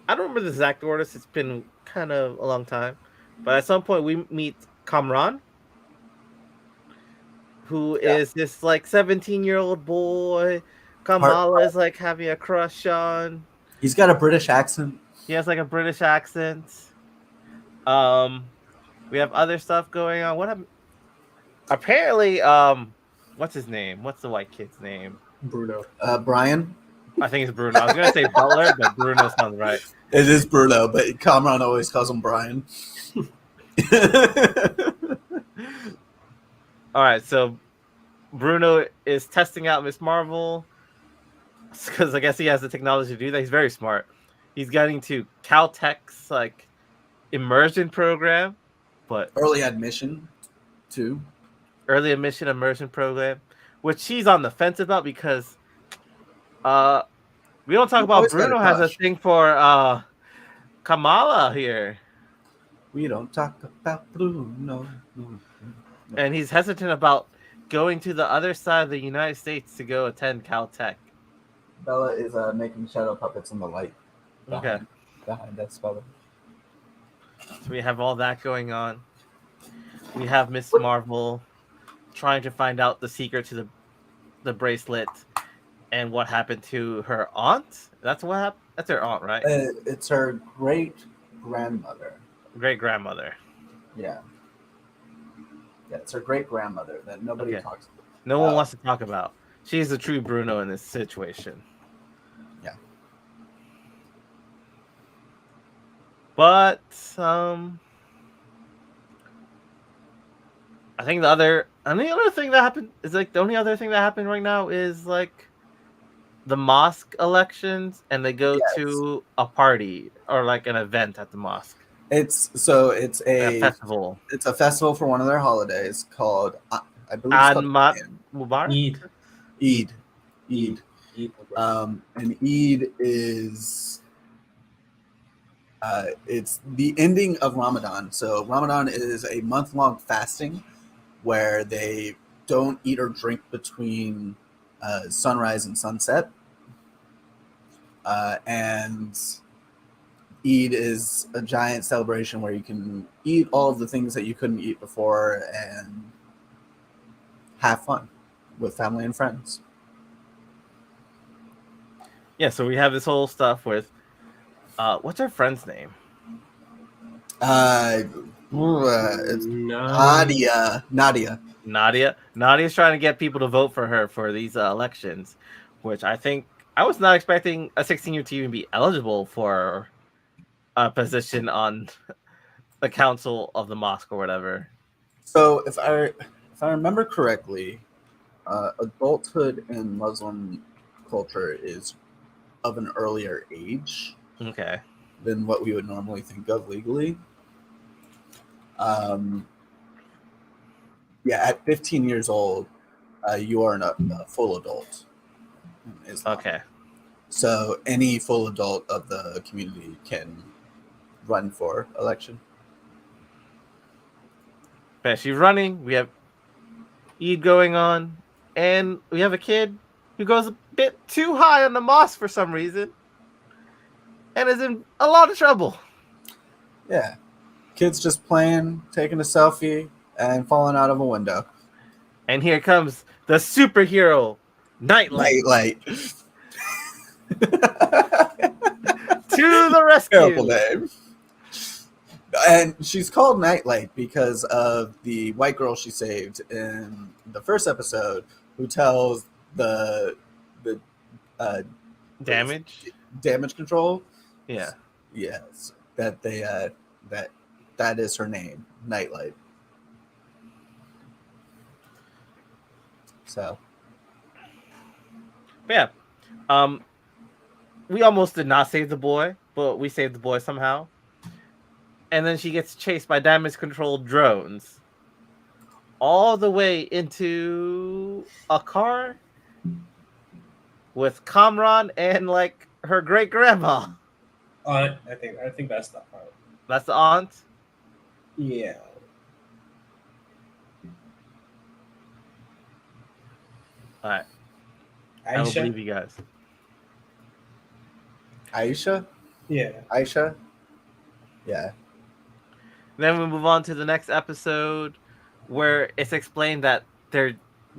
I don't remember the exact order. It's been kind of a long time, but at some point we meet Kamran, who is this like 17-year-old boy. Kamala is like having a crush on. He's got a British accent. He has like a British accent. We have other stuff going on. What happened? Apparently, what's his name? What's the white kid's name? Bruno. Brian. I think it's Bruno. I was gonna say Butler, but Bruno sounds right. It is Bruno, but Kamran always calls him Brian. All right, so Bruno is testing out Miss Marvel because I guess he has the technology to do that. He's very smart. He's getting to Caltech's like immersion program, but early admission too. Early admission immersion program, which he's on the fence about because we don't talk about Bruno has a thing for Kamala here. We don't talk about Bruno. No. And he's hesitant about going to the other side of the United States to go attend Caltech. Bella is making shadow puppets in the light. Behind that spell. So we have all that going on. We have Miss Marvel trying to find out the secret to the bracelet and what happened to her aunt. That's what happened. That's her aunt, right? It's her great grandmother. Great grandmother. Yeah. Yeah, it's her great grandmother that nobody talks about. No one wants to talk about. She's the true Bruno in this situation. Yeah. But I think the only other thing that happened is like the only other thing that happened right now is like the mosque elections, and they go to a party or like an event at the mosque. It's a festival. It's a festival for one of their holidays called, I believe, Mubarak. Eid. And Eid is it's the ending of Ramadan. So Ramadan is a month-long fasting where they don't eat or drink between sunrise and sunset. And Eid is a giant celebration where you can eat all of the things that you couldn't eat before and have fun with family and friends. Yeah, so we have this whole stuff with what's her friend's name? It's Nadia. Nadia's trying to get people to vote for her for these elections, which I think I was not expecting a 16-year to even be eligible for a position on the council of the mosque or whatever. So if I remember correctly, adulthood in Muslim culture is of an earlier age. Okay. than what we would normally think of legally. Yeah, at 15 years old, you are a full adult in Islam. Okay. So any full adult of the community can run for election. But she's running. We have Eid going on, and we have a kid who goes a bit too high on the mosque for some reason, and is in a lot of trouble. Yeah. Kids just playing, taking a selfie, and falling out of a window. And here comes the superhero Nightlight Nightlight. to the rescue. Terrible name. And she's called Nightlight because of the white girl she saved in the first episode, who tells the Damage. damage control. Yeah. Yes, that they that is her name, Nightlight. So But yeah. We almost did not save the boy, but we saved the boy somehow. And then she gets chased by damage-controlled drones all the way into a car with Kamran and like her great grandma. I think that's the part. That's the aunt. Yeah. All right, I don't Aisha? believe you guys. Aisha, Yeah. Aisha, yeah. Then we move on to the next episode, where it's explained that they're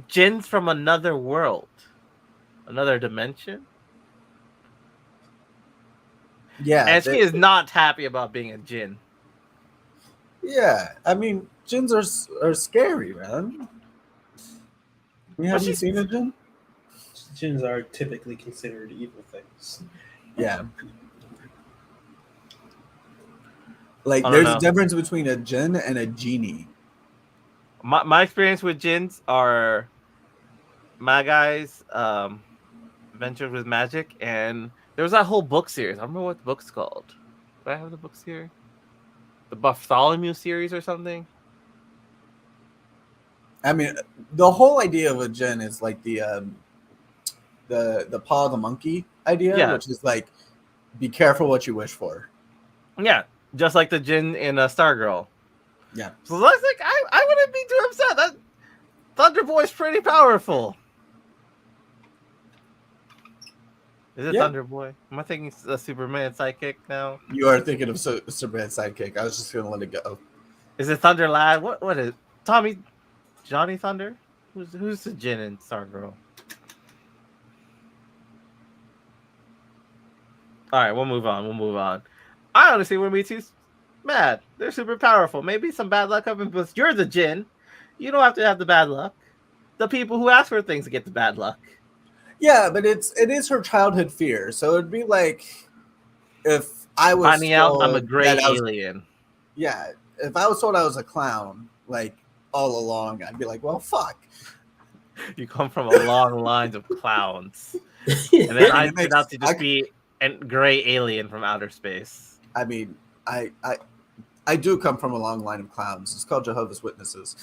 jinns from another world, another dimension. Yeah, And she is not happy about being a jinn. Yeah, I mean, jinns are scary, man. Have you seen a jinn? Jinns are typically considered evil things. Yeah. Like, I don't there's know. a difference between a jinn and a genie. My experience with jinns are my guys ventured with magic, and there was that whole book series. I don't remember what the book's called. Do I have the books here? The Bartholomew series or something? I mean, the whole idea of a jinn is like the paw of the monkey idea, Yeah. which is like, be careful what you wish for. Yeah, just like the jinn in Stargirl. Yeah. So I was like, I wouldn't be too upset. That Thunder Boy's pretty powerful. Is it Yeah. Thunder Boy? Am I thinking a Superman sidekick now? You are thinking of Superman's sidekick. I was just gonna let it go. Is it Thunder Lad? What is Johnny Thunder? Who's the Jin in Stargirl? All right, we'll move on. I honestly wouldn't be too mad. They're super powerful. Maybe some bad luck happens, but you're the Jin. You don't have to have the bad luck. The people who ask for things get the bad luck. Yeah, but it is her childhood fear. So it'd be like if I was Finding out I'm a told gray that I was- alien. yeah, if I was told I was a clown, like all along, I'd be like, well, fuck. You come from a long line of clowns, and then I It turned out to makes- just be a gray alien from outer space. I mean, I do come from a long line of clowns. It's called Jehovah's Witnesses.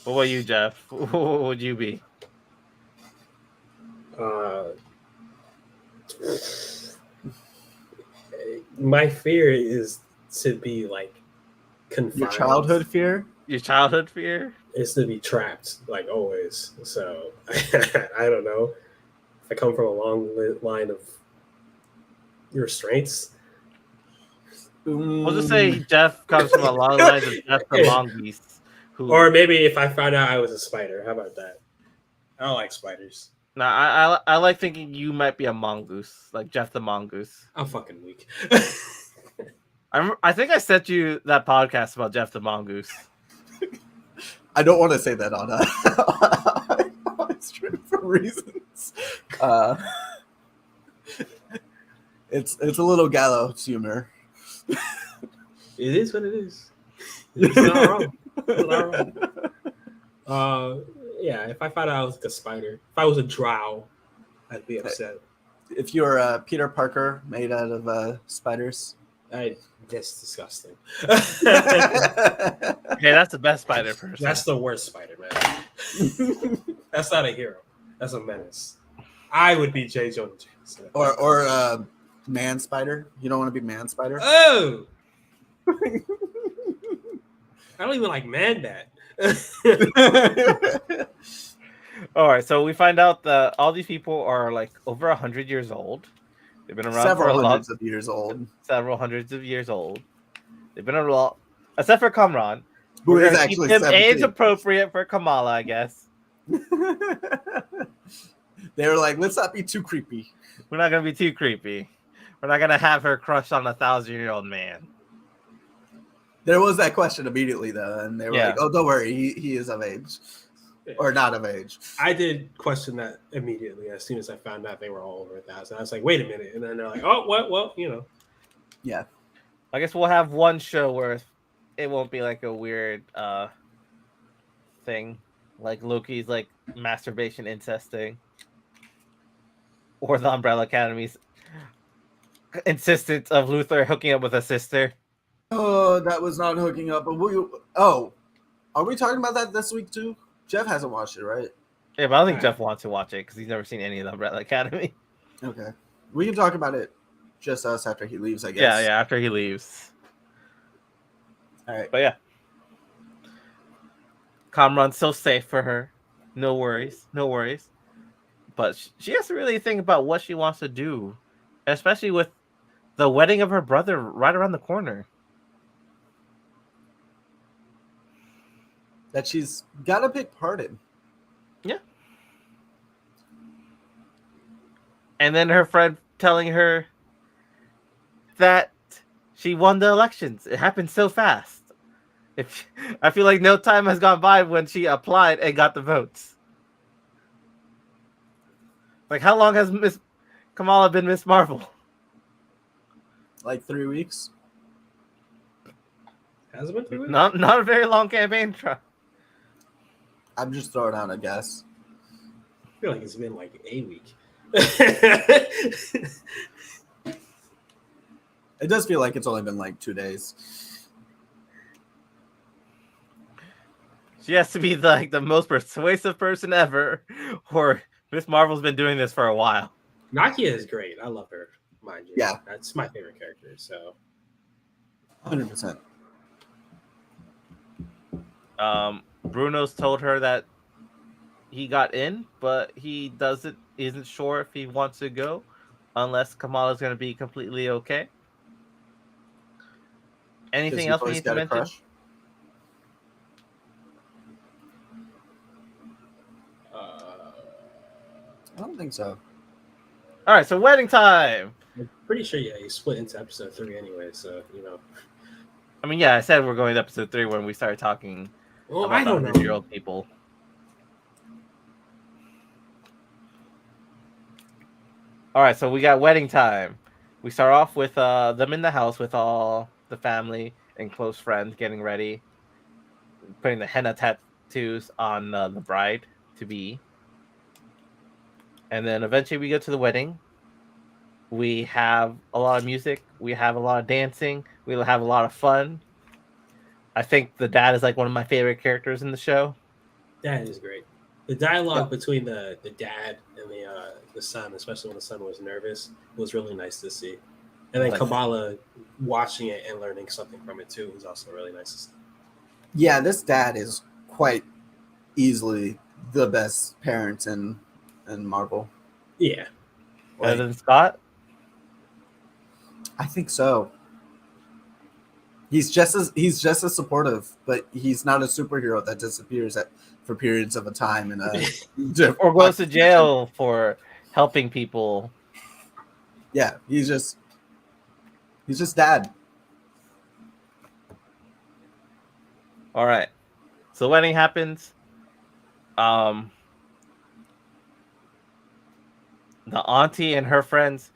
What about you, Jeff? What would you be? My fear is to be like confined. Your childhood fear? Your childhood fear? Is to be trapped, like always. So I don't know. If I come from a long line of restraints, We'll just say Jeff comes from a long line of Jeff the Mongoose. or maybe if I found out I was a spider. How about that? I don't like spiders. Nah, I like thinking you might be a mongoose, like Jeff the Mongoose. I'm fucking weak. I think I sent you that podcast about Jeff the Mongoose. I don't want to say that on stream for reasons. It's a little gallows humor. It is what it is. It's not wrong. It's not wrong. Yeah, if I found out I was like a spider, if I was a drow, I'd be upset. If you're Peter Parker made out of spiders. That's disgusting. Okay, that's the best Spider person. That's the worst Spider-Man. That's not a hero. That's a menace. I would be J. Jonah Jameson. Or Man Spider. You don't want to be Man Spider? Oh! I don't even like Man Bat. All right, so we find out that all these people are like over 100 years old. They've been around for Several hundreds of years old. Several hundreds of years old. They've been around, except for Kamran, Who We're is gonna actually keep him 17. age appropriate for Kamala, I guess. They were like, let's not be too creepy. We're not gonna be too creepy. We're not gonna have her crush on a 1,000-year-old man. There was that question immediately, though, and they were Yeah. like, oh, don't worry, he is of age. Or not of age. I did question that immediately as soon as I found out they were all over 1,000. I was like, wait a minute. And then they're like, oh, well, you know. Yeah. I guess we'll have one show where it won't be like a weird thing, like Loki's like masturbation incest thing, or the Umbrella Academy's insistence of Luthor hooking up with a sister. Oh, that was not hooking up. But are we talking about that this week, too? Jeff hasn't watched it, right? Yeah, but I don't think Jeff wants to watch it because he's never seen any of the Umbrella Academy. Okay. We can talk about it, just us after he leaves, I guess. Yeah, after he leaves. All right. But yeah, Kamran's so safe for her. No worries. But she has to really think about what she wants to do, especially with the wedding of her brother right around the corner. That she's got a big part in. Yeah. And then her friend telling her that she won the elections. It happened so fast. I feel like no time has gone by when she applied and got the votes. Like, how long has Miss Kamala been Miss Marvel? Like 3 weeks. Has it been 3 weeks? Not a very long campaign trial. I'm just throwing out a guess. I feel like it's been like a week. It does feel like it's only been like 2 days. She has to be like the most persuasive person ever, or Miss Marvel's been doing this for a while. Nakia is great. I love her, mind you. Yeah. That's my favorite character. So 100%. Bruno's told her that he got in, but he isn't sure if he wants to go unless Kamala's going to be completely okay. Anything else we need to mention? I don't think so. All right, so wedding time. I'm pretty sure, yeah, he split into episode 3 anyway. So, you know. I mean, yeah, I said we're going to episode 3 when we started talking Well, about I don't know. 100-year-old people. All right, so we got wedding time. We start off with them in the house with all the family and close friends getting ready, putting the henna tattoos on the bride to be. And then eventually we go to the wedding. We have a lot of music. We have a lot of dancing. We have a lot of fun. I think the dad is like one of my favorite characters in the show. That is great. The dialogue between the dad and the son, especially when the son was nervous, was really nice to see. And then Like Kamala watching it and learning something from it too was also really nice to see. Yeah, this dad is quite easily the best parent in Marvel. Yeah. Better than Scott? I think so. He's just as supportive, but he's not a superhero that disappears for periods of a time in a Or goes to jail for helping people. Yeah, he's just dad. All right. So the wedding happens. The auntie and her friends,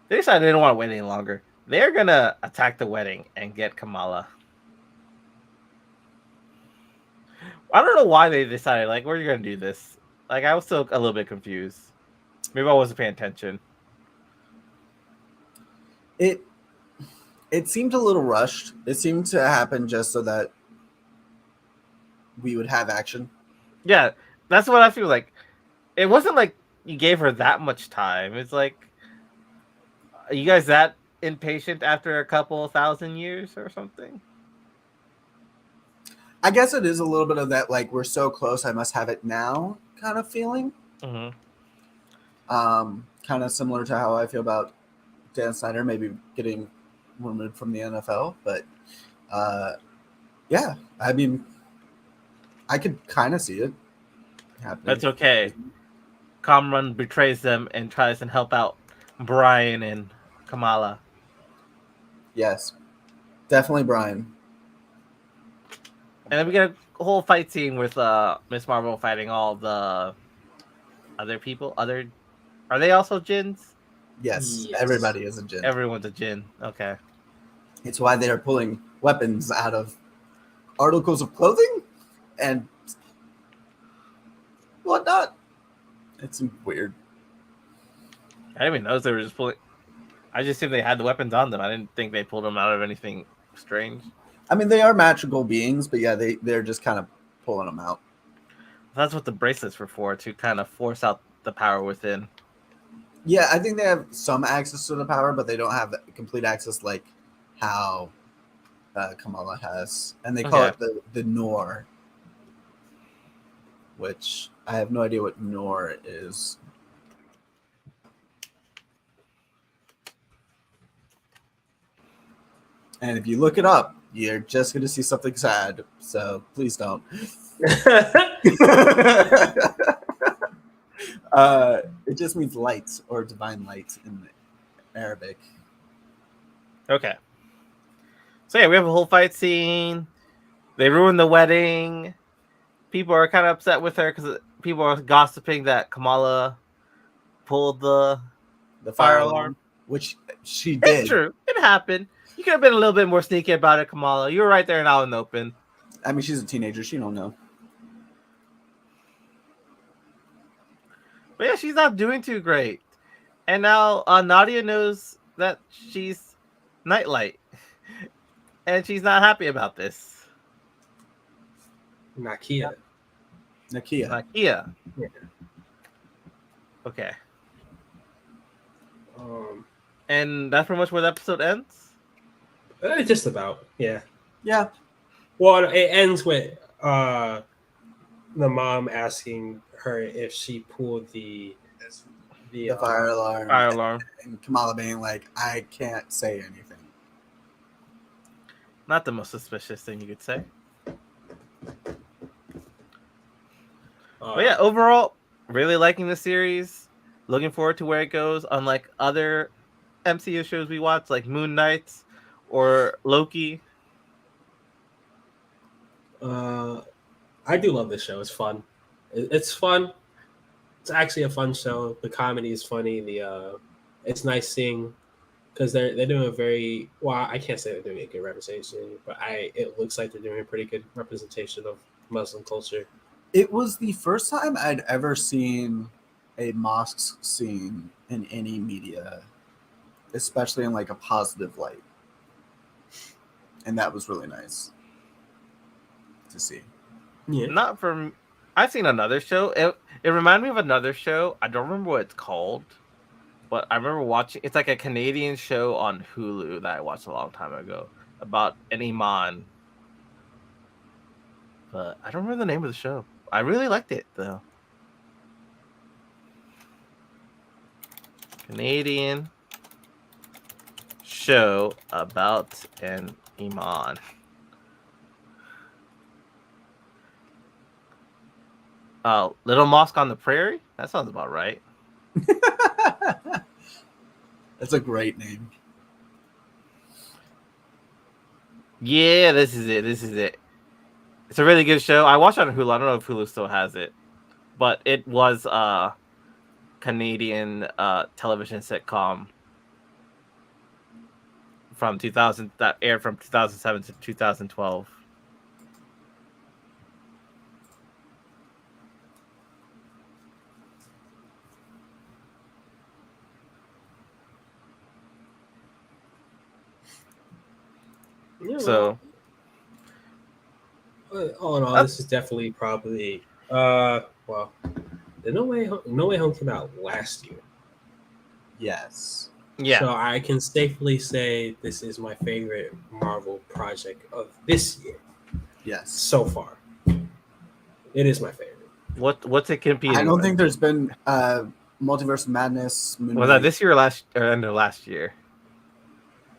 they decided they didn't want to wait any longer. They're going to attack the wedding and get Kamala. I don't know why they decided, like, we're going to do this. Like, I was still a little bit confused. Maybe I wasn't paying attention. It seemed a little rushed. It seemed to happen just so that we would have action. Yeah, that's what I feel like. It wasn't like you gave her that much time. It's like, are you guys that impatient after a couple thousand years or something? I guess it is a little bit of that, like, we're so close, I must have it now kind of feeling. Mm-hmm. Kind of similar to how I feel about Dan Snyder maybe getting removed from the NFL. But yeah, I mean, I could kind of see it happening. That's okay. Kamran betrays them and tries to help out Brian and Kamala. Yes, definitely Brian. And then we get a whole fight scene with Miss Marvel fighting all the other people. Are they also Jinns? Yes, Yes. everybody is a Jinn. Everyone's a Jinn. Okay. It's why they are pulling weapons out of articles of clothing and whatnot. It's weird. I didn't even notice they were just pulling. I just assumed they had the weapons on them. I didn't think they pulled them out of anything strange. I mean, they are magical beings, but yeah, they're just kind of pulling them out. That's what the bracelets were for, to kind of force out the power within. Yeah, I think they have some access to the power, but they don't have complete access like how Kamala has. And they call it the Nor, which I have no idea what Nor is. And if you look it up, you're just going to see something sad. So please don't. It just means light or divine light in Arabic. Okay. So yeah, we have a whole fight scene. They ruined the wedding. People are kind of upset with her because people are gossiping that Kamala pulled the fire alarm, which she did. It's true. It happened. You could have been a little bit more sneaky about it, Kamala. You were right there and out in the open. I mean, she's a teenager. She don't know. But yeah, she's not doing too great. And now Nadia knows that she's Nightlight. And she's not happy about this. Nakia. Nakia. Yeah. Okay. And that's pretty much where the episode ends? Just about, yeah. Yeah. Well, it ends with the mom asking her if she pulled the fire alarm. Fire alarm. And Kamala being like, I can't say anything. Not the most suspicious thing you could say. But yeah, overall, really liking the series. Looking forward to where it goes. Unlike other MCU shows we watch, like Moon Knight or Loki. I do love this show. It's fun. It's fun. It's actually a fun show. The comedy is funny. It's nice seeing because they're doing a very well. I can't say they're doing a good representation, but it looks like they're doing a pretty good representation of Muslim culture. It was the first time I'd ever seen a mosque scene in any media, especially in like a positive light, and that was really nice to see. Yeah. Not from. I've seen another show. It reminded me of another show. I don't remember what it's called, but I remember watching. It's like a Canadian show on Hulu that I watched a long time ago about an imam. But I don't remember the name of the show. I really liked it though. Canadian show about an imam. Little Mosque on the Prairie? That sounds about right. That's a great name. Yeah, this is it. It's a really good show. I watched it on Hulu. I don't know if Hulu still has it. But it was a Canadian television sitcom from 2000 that aired from 2007 to 2012. Yeah, So all in all, this is definitely probably well, the No Way Home came out last year, Yes. yeah, so I can safely say this is my favorite Marvel project of this year Yes. so far. It is my favorite. what's it competing I don't with? think there's been Multiverse of Madness. Moon Was that Knight. this year or last or end of last year?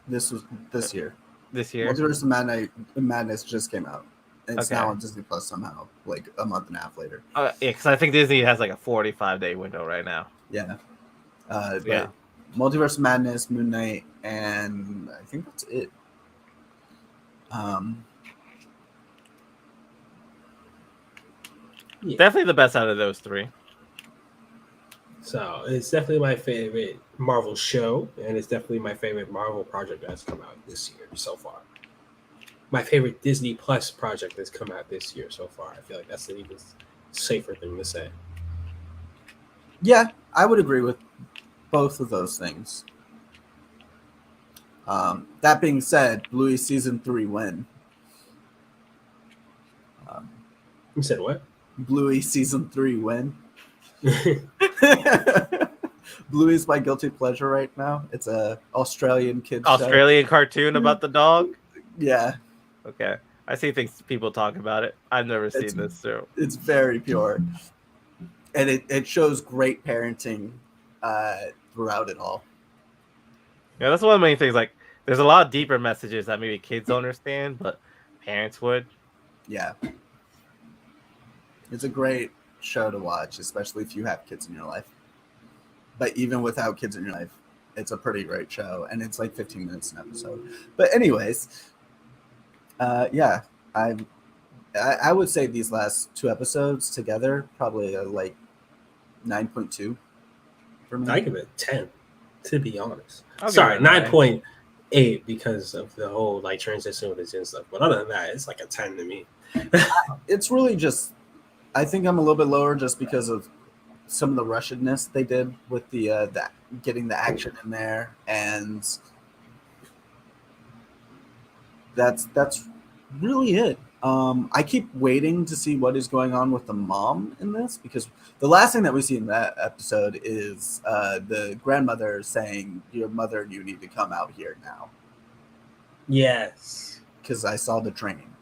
This was this year. This year? Multiverse of Madness just came out. It's now Okay. on Disney Plus somehow, like a month and a half later. Yeah, because I think Disney has like a 45-day window right now. Yeah. Yeah. But Multiverse of Madness, Moon Knight, and I think that's it. Definitely the best out of those three. So it's definitely my favorite Marvel show, and it's definitely my favorite Marvel project that's come out this year so far. My favorite Disney Plus project that's come out this year so far. I feel like that's an even safer thing to say. Yeah, I would agree with both of those things. That being said, Bluey season 3 win. You said what? Bluey season 3 win. Bluey's my guilty pleasure right now. It's a Australian kid Australian cartoon about the dog. show. Yeah, Okay, I see things people talk about it. I've never seen this, so it's very pure, and it shows great parenting throughout it all. yeah, that's one of the main things. Like, there's a lot of deeper messages that maybe kids don't understand, but parents would. Yeah, it's a great show to watch, especially if you have kids in your life. But even without kids in your life, it's a pretty great show, and it's like 15 minutes an episode. But anyways, yeah, I would say these last 2 episodes together probably like 9.2 for me. I give it a 10, to be honest. I'll give Sorry, it a 9. 9.8 because of the whole like transition with the Gen stuff. But other than that, it's like a 10 to me. It's really just, I think I'm a little bit lower just because of some of the rushedness they did with the getting the action in there, and that's really it. I keep waiting to see what is going on with the mom in this, because the last thing that we see in that episode is the grandmother saying, "Your mother and you need to come out here now," Yes. because I saw the training.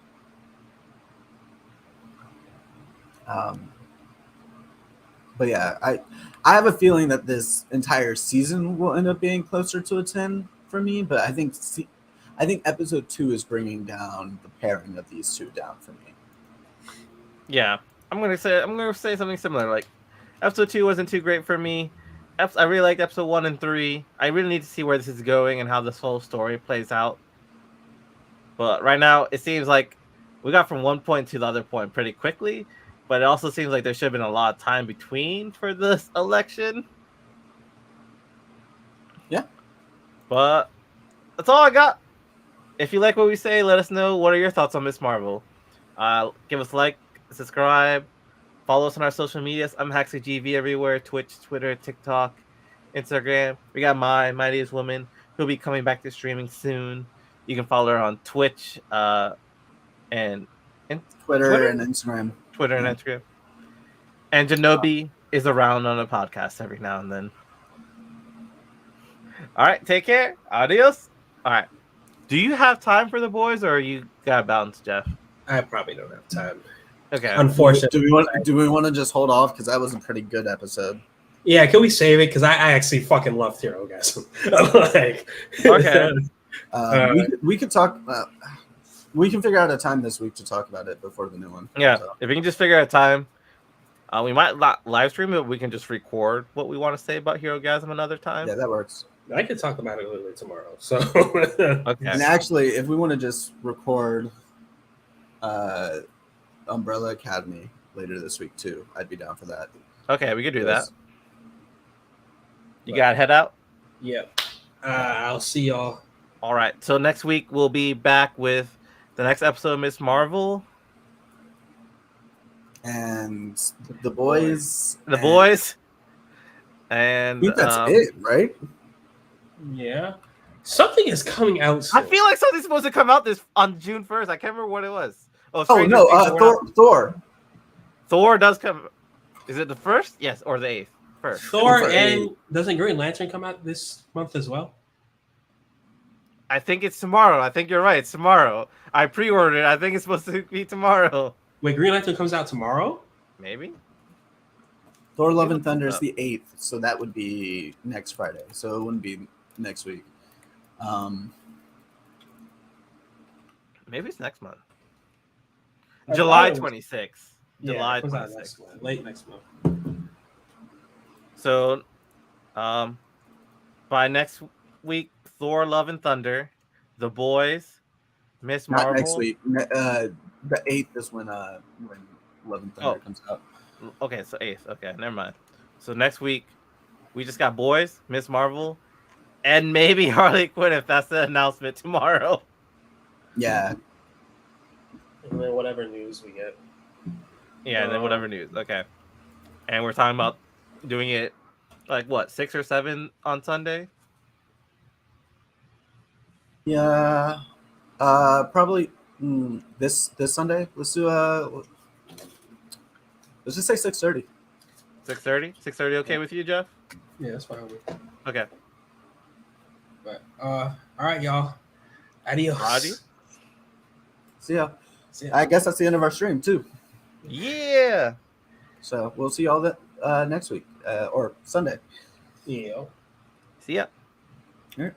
But yeah, I have a feeling that this entire season will end up being closer to a 10 for me. But I think episode 2 is bringing down the pairing of these two down for me. Yeah, I'm gonna say something similar. Like, episode 2 wasn't too great for me. I really liked episode 1 and 3. I really need to see where this is going and how this whole story plays out. But right now, it seems like we got from one point to the other point pretty quickly. But it also seems like there should have been a lot of time between for this election. Yeah. But that's all I got. If you like what we say, let us know. What are your thoughts on Miss Marvel? Give us a like, subscribe, follow us on our social medias. I'm HaxyGV everywhere: Twitch, Twitter, TikTok, Instagram. We got My Name is Woman, who'll be coming back to streaming soon. You can follow her on Twitch and Twitter and Instagram. Twitter and Instagram. And Janobi is around on a podcast every now and then. All right, take care. Adios. All right. Do you have time for the boys, or you got to bounce, Jeff? I probably don't have time. Okay. Unfortunately. Do we want to just hold off, because that was a pretty good episode? Yeah, can we save it? Because I actually fucking loved Hero Gasm. Like, Okay. We could talk. We can figure out a time this week to talk about it before the new one. Yeah, So, if we can just figure out a time, we might live stream it. We can just record what we want to say about Hero Gasm another time. yeah, that works. I could talk about it literally tomorrow. So Okay. And actually, if we want to just record Umbrella Academy later this week too, I'd be down for that. Okay, we could do that. Yes. You got to head out? Yep. I'll see y'all. All right. So next week, we'll be back with the next episode of Miss Marvel. And the boys. The boys. And I think that's it, right? Yeah. Something is coming out soon. I feel like something's supposed to come out this on June 1st. I can't remember what it was. Oh Stranger no, Things, but we're not- Thor. Thor does come. Is it the 1st? Yes, or the 8th? First. Thor For and doesn't Green Lantern come out this month as well? I think it's tomorrow. I think you're right. It's tomorrow. I pre-ordered it. I think it's supposed to be tomorrow. Wait, Green Lantern comes out tomorrow? Maybe. Thor: Love and Thunder is the 8th, so that would be next Friday. So it wouldn't be next week. Maybe it's next month. I July thought it was- 26th. Yeah, July it comes out 26th. next month, late next month. So, by next week, Thor: Love and Thunder, The Boys, Miss Not Marvel. next week. The 8th is when Love and Thunder comes out. Okay, so 8th. Okay, never mind. So next week, we just got Boys, Miss Marvel, and maybe Harley Quinn if that's the announcement tomorrow. Yeah, And then whatever news we get. Yeah, and then whatever news. Okay. And we're talking about doing it like what, 6 or 7 on Sunday? yeah. Probably this Sunday. Let's do let's just say 6:30. 6:30? 6:30 okay with you, Jeff? Yeah, that's fine with me. Okay. But all right, y'all. Adios. Adios. See ya. See ya. I guess that's the end of our stream too. Yeah. So we'll see y'all next week or Sunday. Yeah. See ya. All right.